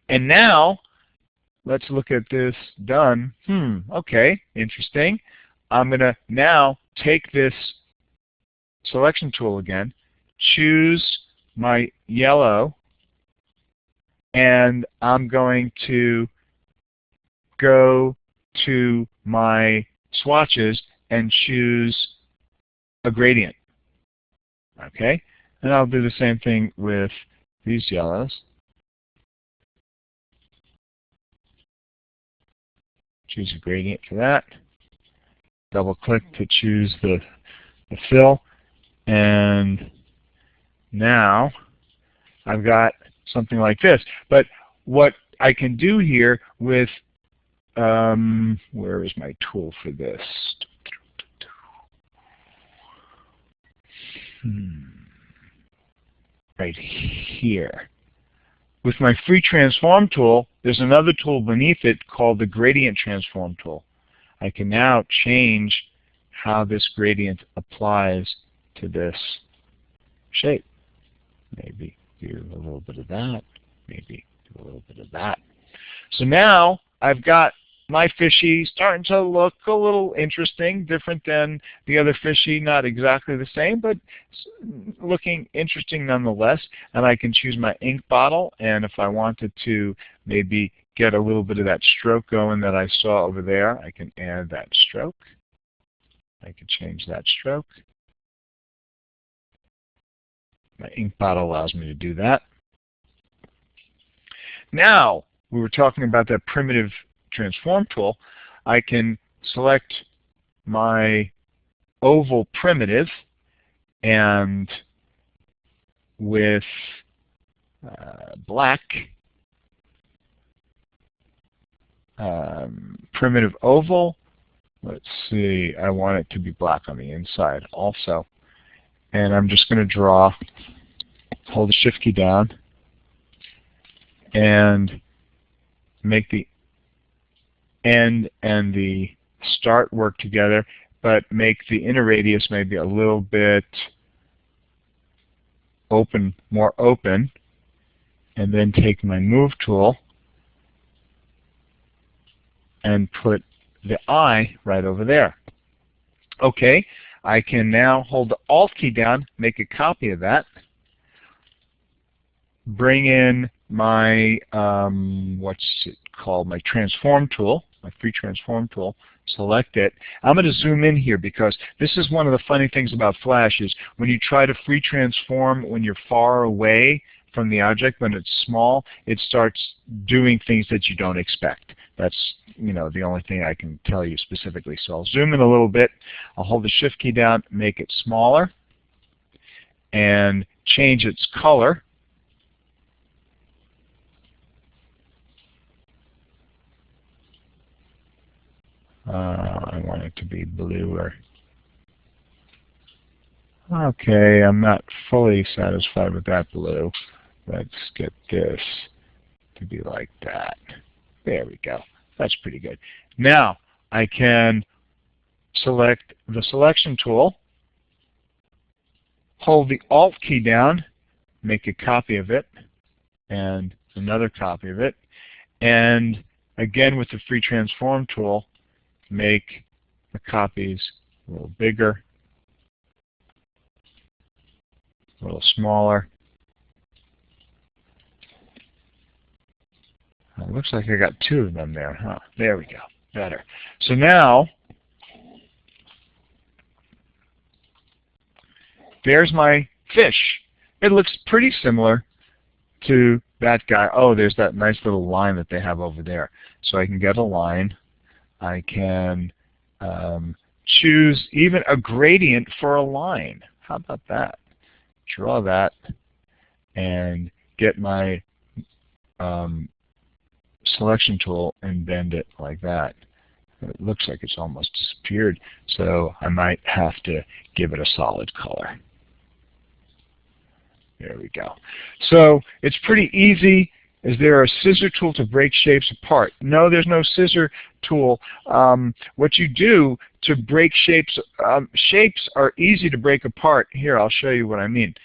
And now, let's look at this done. Okay, interesting. I'm going to now take this selection tool again, choose my yellow, and I'm going to go to my swatches and choose a gradient. Okay? And I'll do the same thing with these yellows. Choose a gradient for that. Double click to choose the fill. And now I've got something like this. But what I can do here with, where is my tool for this? Right here. With my free transform tool, there's another tool beneath it called the gradient transform tool. I can now change how this gradient applies to this shape. Maybe do a little bit of that, maybe do a little bit of that. So now I've got my fishy starting to look a little interesting, different than the other fishy, not exactly the same, but looking interesting nonetheless. And I can choose my ink bottle, and if I wanted to maybe get a little bit of that stroke going that I saw over there, I can add that stroke. I can change that stroke. My ink bottle allows me to do that. Now, we were talking about that primitive transform tool. I can select my oval primitive, and with black, primitive oval, let's see, I want it to be black on the inside also. And I'm just going to draw, hold the Shift key down, and make the end and the start work together, but make the inner radius maybe a little bit open, more open, and then take my move tool and put the eye right over there. Okay, I can now hold the Alt key down, make a copy of that, bring in my, what's it called, my transform tool, my free transform tool, select it. I'm going to zoom in here because this is one of the funny things about Flash is when you try to free transform when you're far away from the object, when it's small, it starts doing things that you don't expect. That's, you know, the only thing I can tell you specifically. So I'll zoom in a little bit. I'll hold the Shift key down, make it smaller, and change its color. I want it to be bluer. Okay, I'm not fully satisfied with that blue. Let's get this to be like that. There we go. That's pretty good. Now I can select the selection tool, hold the Alt key down, make a copy of it, and another copy of it, and again with the free transform tool, make the copies a little bigger, a little smaller. It looks like I got two of them there, huh? There we go. Better. So now, there's my fish. It looks pretty similar to that guy. Oh, there's that nice little line that they have over there. So I can get a line. I can choose even a gradient for a line. How about that? Draw that and get my selection tool and bend it like that. It looks like it's almost disappeared, so I might have to give it a solid color. There we go. So it's pretty easy. Is there a scissor tool to break shapes apart? No, there's no scissor tool. What you do to break shapes, shapes are easy to break apart. Here, I'll show you what I mean.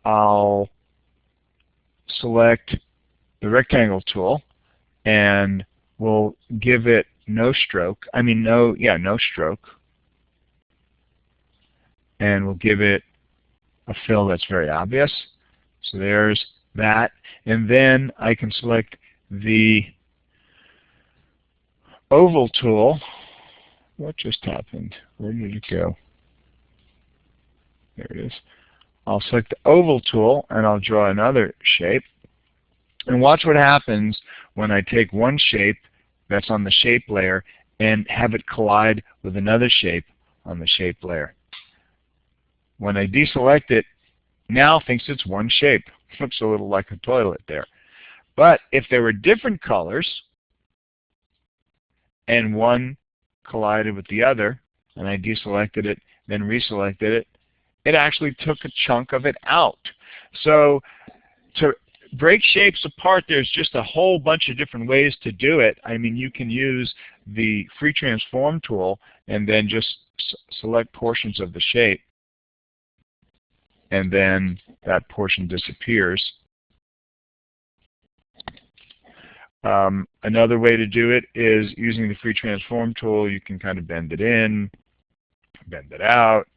I'll select the rectangle tool and we'll give it no stroke. No stroke. And we'll give it a fill that's very obvious. So there's that. And then I can select the oval tool. What just happened? Where did it go? There it is. I'll select the oval tool and I'll draw another shape. And watch what happens when I take one shape that's on the shape layer and have it collide with another shape on the shape layer. When I deselect it, now thinks it's one shape. Looks a little like a toilet there. But if there were different colors and one collided with the other, and I deselected it, then reselected it, it actually took a chunk of it out. So to break shapes apart, there's just a whole bunch of different ways to do it. I mean, you can use the free transform tool and then just select portions of the shape, and then that portion disappears. Another way to do it is using the free transform tool. You can kind of bend it in, bend it out,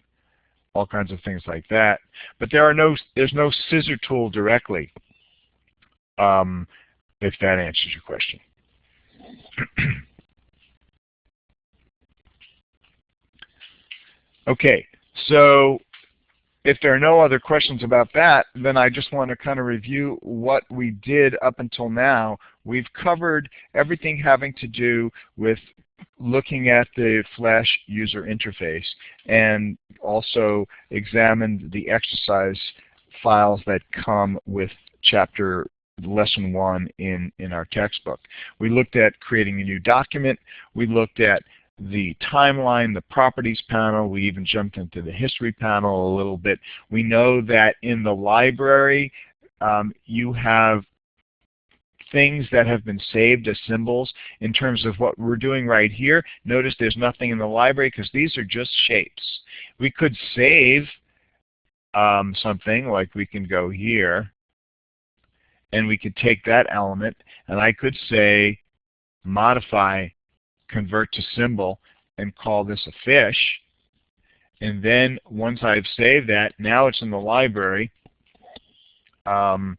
all kinds of things like that. But there's no scissor tool directly, if that answers your question. Okay, so if there are no other questions about that, then I just want to kind of review what we did up until now. We've covered everything having to do with looking at the Flash user interface and also examined the exercise files that come with lesson 1 in our textbook. We looked at creating a new document. We looked at the timeline, the properties panel. We even jumped into the history panel a little bit. We know that in the library you have things that have been saved as symbols. In terms of what we're doing right here, notice there's nothing in the library because these are just shapes. We could save something, like we can go here and we could take that element and I could say modify convert to symbol and call this a fish. And then once I've saved that, now it's in the library. There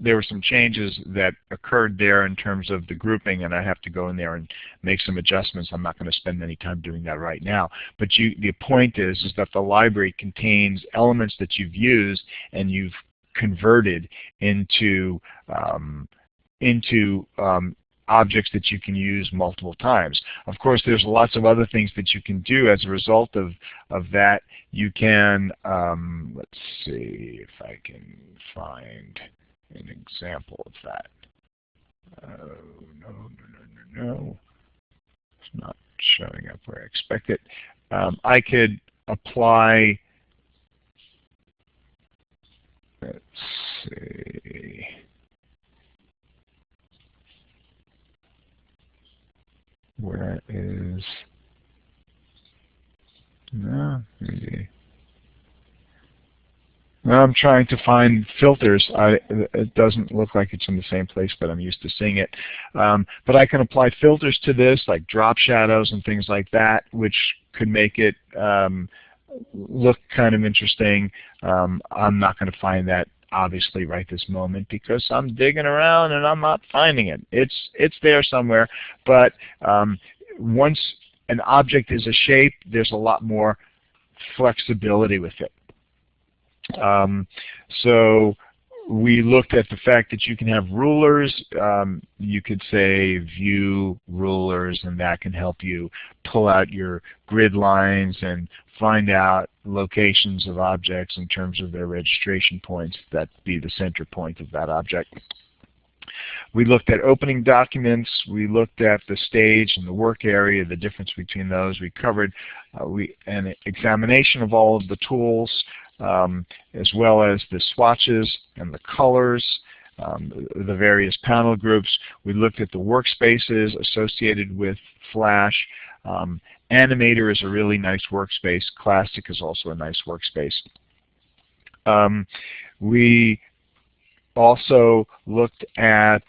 were some changes that occurred there in terms of the grouping, and I have to go in there and make some adjustments. I'm not going to spend any time doing that right now. But the point is that the library contains elements that you've used and you've converted into objects that you can use multiple times. Of course, there's lots of other things that you can do as a result of that. You can, let's see if I can find an example of that. No. It's not showing up where I expect it. I could apply, let's see. Where is, no, maybe. Now I'm trying to find filters. It doesn't look like it's in the same place, but I'm used to seeing it. But I can apply filters to this, like drop shadows and things like that, which could make it look kind of interesting. I'm not going to find that obviously right this moment because I'm digging around and I'm not finding it. It's there somewhere, but once an object is a shape, there's a lot more flexibility with it. So we looked at the fact that you can have rulers. You could say view rulers, and that can help you pull out your grid lines and find out locations of objects in terms of their registration points that be the center point of that object. We looked at opening documents. We looked at the stage and the work area, the difference between those. We covered an examination of all of the tools, as well as the swatches and the colors, the various panel groups. We looked at the workspaces associated with Flash. Animator is a really nice workspace. Classic is also a nice workspace. We also looked at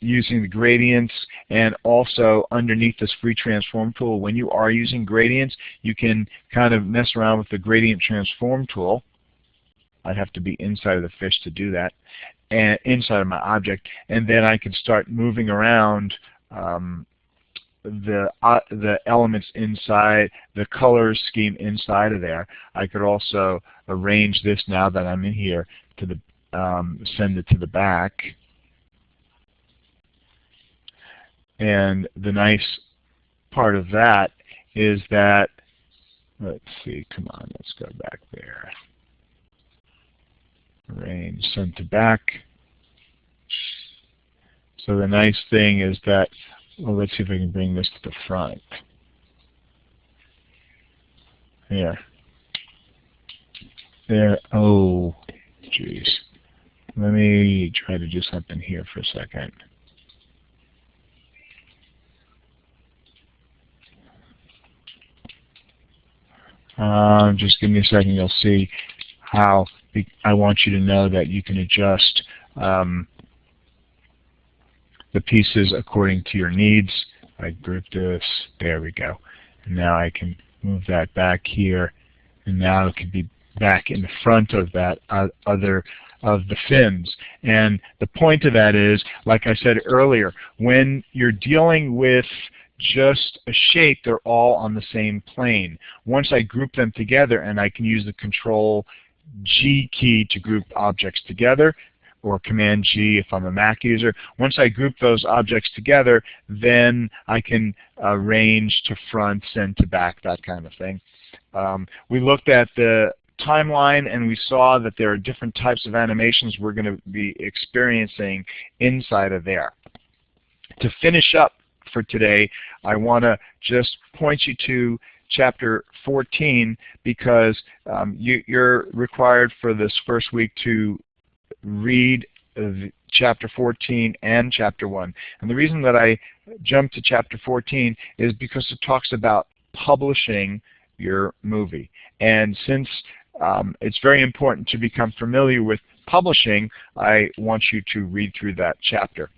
using the gradients, and also underneath this free transform tool, when you are using gradients, you can kind of mess around with the gradient transform tool. I'd have to be inside of the fish to do that, and inside of my object, and then I can start moving around the elements inside, the color scheme inside of there. I could also arrange this now that I'm in here to the send it to the back. And the nice part of that is that, let's see, come on, let's go back there. Arrange, send to back. So the nice thing is that, well, let's see if I can bring this to the front. Here. There, oh, jeez. Let me try to do something here for a second. Just give me a second, you'll see how I want you to know that you can adjust the pieces according to your needs. I group this, there we go. And now I can move that back here, and now it can be back in the front of that other of the fins. And the point of that is, like I said earlier, when you're dealing with just a shape, they're all on the same plane. Once I group them together, and I can use the Control G key to group objects together, or Command G if I'm a Mac user. Once I group those objects together, then I can arrange to front, send to back, that kind of thing. We looked at the timeline, and we saw that there are different types of animations we're going to be experiencing inside of there. To finish up for today, I want to just point you to Chapter 14, because you're required for this first week to read Chapter 14 and Chapter 1. And the reason that I jumped to Chapter 14 is because it talks about publishing your movie. And since it's very important to become familiar with publishing, I want you to read through that chapter.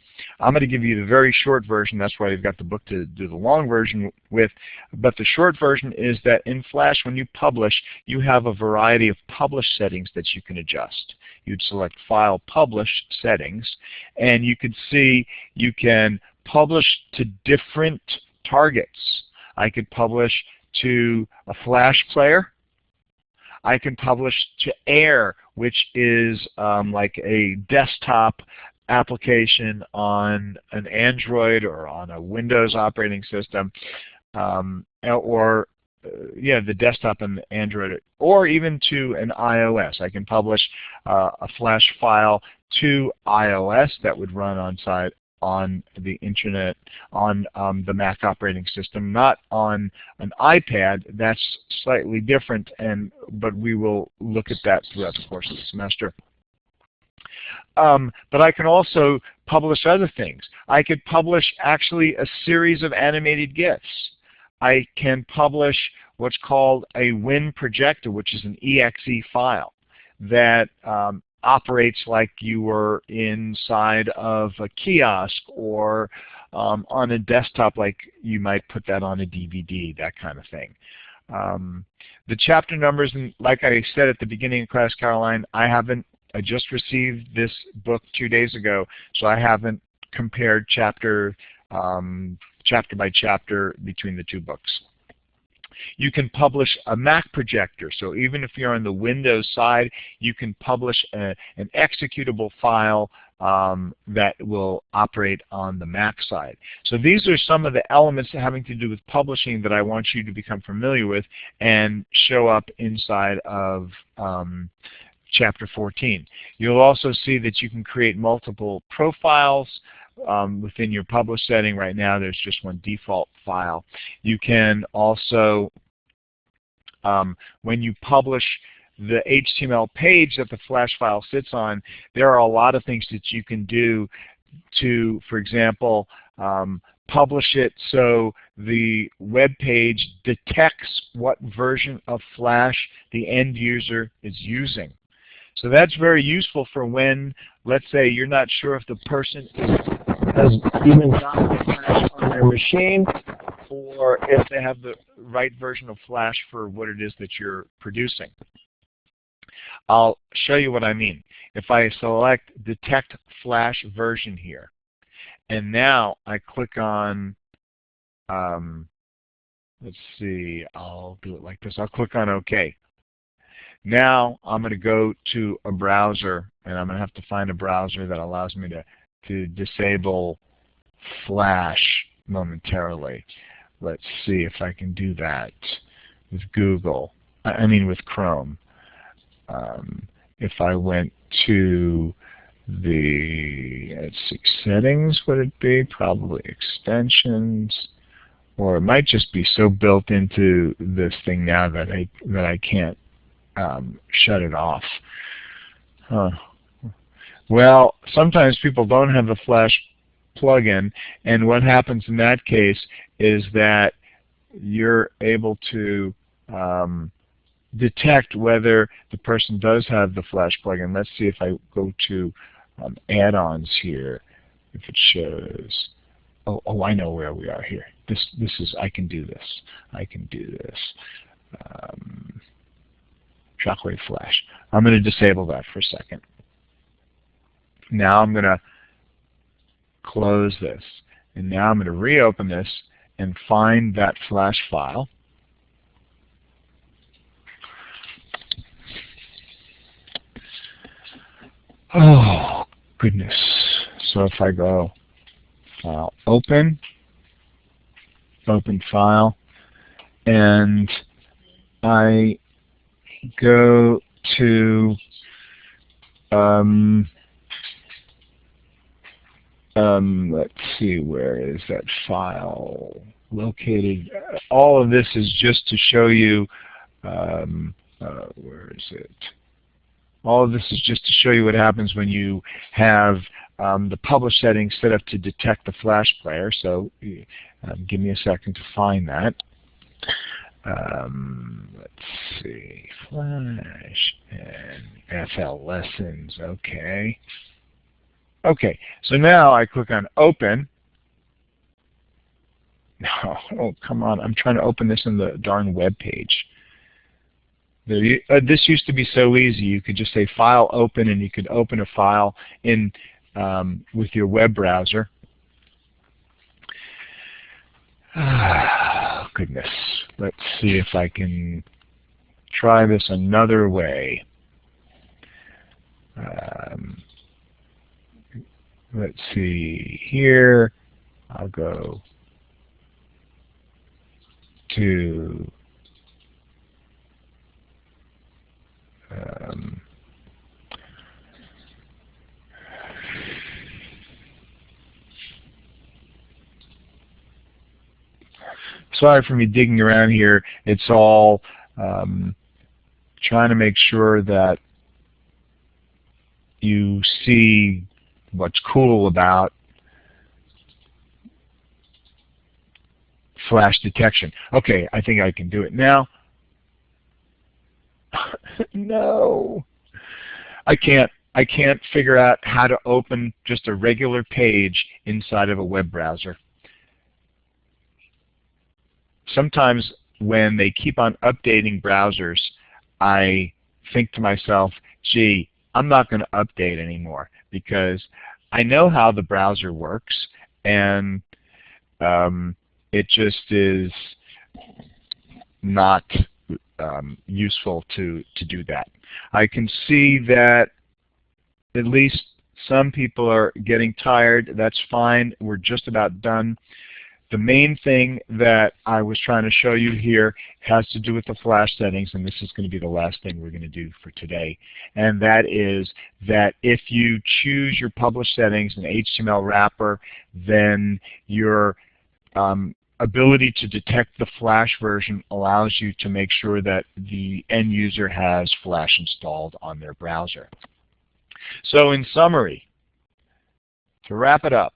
I'm going to give you the very short version. That's why you've got the book to do the long version with. But the short version is that in Flash, when you publish, you have a variety of publish settings that you can adjust. You'd select File, Publish, Settings, and you could see you can publish to different targets. I could publish to a Flash player. I can publish to Air, which is like a desktop application on an Android or on a Windows operating system, or the desktop and the Android, or even to an iOS. I can publish a Flash file to iOS that would run on the internet, on the Mac operating system, not on an iPad. That's slightly different, but we will look at that throughout the course of the semester. But I can also publish other things. I could publish actually a series of animated GIFs. I can publish what's called a Win projector, which is an exe file that operates like you were inside of a kiosk, or on a desktop, like you might put that on a DVD, that kind of thing. The chapter numbers, and like I said at the beginning of class, Caroline, I haven't I just received this book 2 days ago, so I haven't compared chapter by chapter between the two books. You can publish a Mac projector. So even if you're on the Windows side, you can publish an executable file that will operate on the Mac side. So these are some of the elements having to do with publishing that I want you to become familiar with and show up inside of Chapter 14. You'll also see that you can create multiple profiles within your publish setting. Right now there's just one default file. You can also, when you publish the HTML page that the Flash file sits on, there are a lot of things that you can do to, for example, publish it so the web page detects what version of Flash the end user is using. So that's very useful for when, let's say, you're not sure if the person has even gotten Flash on their machine, or if they have the right version of Flash for what it is that you're producing. I'll show you what I mean. If I select Detect Flash Version here, and now I click on, let's see, I'll do it like this. I'll click on OK. Now I'm going to go to a browser, and I'm going to have to find a browser that allows me to disable Flash momentarily. Let's see if I can do that with Google. I mean with Chrome. If I went to the, let's see, settings, would it be? Probably extensions. Or it might just be so built into this thing now that I can't shut it off. Huh. Well, sometimes people don't have the Flash plugin, and what happens in that case is that you're able to detect whether the person does have the Flash plugin. Let's see if I go to add-ons here, if it shows. Oh, I know where we are here. This is, I can do this. I can do this. Shockwave Flash. I'm going to disable that for a second. Now I'm going to close this. And now I'm going to reopen this and find that Flash file. Oh, goodness. So if I go File Open, Open File, and I go to let's see, where is that file located? All of this is just to show you where is it? All of this is just to show you what happens when you have the publish settings set up to detect the Flash player. So give me a second to find that. Let's see, Flash and FL Lessons, okay. Okay, so now I click on Open. No, oh, come on, I'm trying to open this in the darn web page. This used to be so easy. You could just say File Open, and you could open a file in with your web browser. Ah, goodness. Let's see if I can try this another way. Let's see here. I'll go to sorry for me digging around here. It's all trying to make sure that you see what's cool about Flash detection. Okay, I think I can do it now. No, I can't figure out how to open just a regular page inside of a web browser. Sometimes when they keep on updating browsers, I think to myself, gee, I'm not going to update anymore because I know how the browser works, and it just is not useful to do that. I can see that at least some people are getting tired. That's fine. We're just about done. The main thing that I was trying to show you here has to do with the Flash settings, and this is going to be the last thing we're going to do for today. And that is that if you choose your publish settings in HTML wrapper, then your ability to detect the Flash version allows you to make sure that the end user has Flash installed on their browser. So in summary, to wrap it up,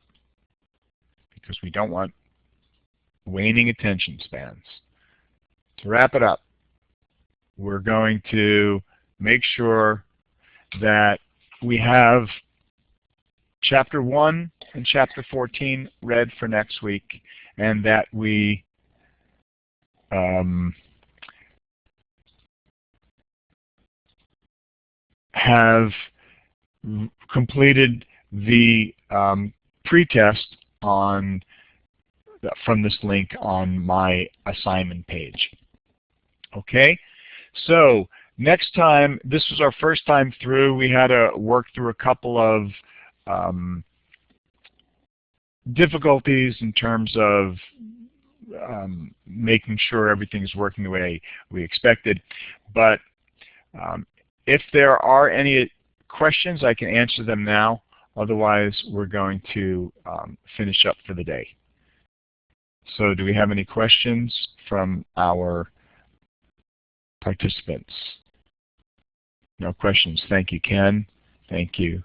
because we don't want waning attention spans. To wrap it up, we're going to make sure that we have Chapter 1 and Chapter 14 read for next week, and that we have completed the pretest on from this link on my assignment page. Okay, so next time, this was our first time through. We had to work through a couple of difficulties in terms of making sure everything's working the way we expected. But if there are any questions, I can answer them now. Otherwise, we're going to finish up for the day. So do we have any questions from our participants? No questions. Thank you, Ken. Thank you.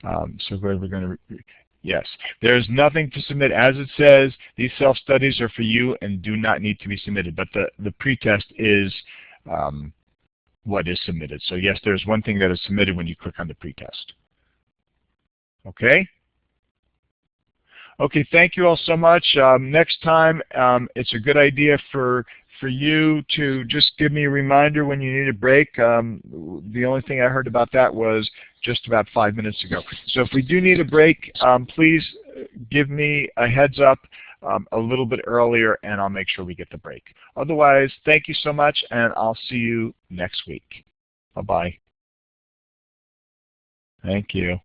So we're going to, yes. There's nothing to submit. As it says, these self-studies are for you and do not need to be submitted. But the pretest is what is submitted. So yes, there's one thing that is submitted when you click on the pretest. Okay? Okay, thank you all so much. Next time, it's a good idea for you to just give me a reminder when you need a break. The only thing I heard about that was just about 5 minutes ago. So if we do need a break, please give me a heads up a little bit earlier, and I'll make sure we get the break. Otherwise, thank you so much, and I'll see you next week. Bye-bye. Thank you.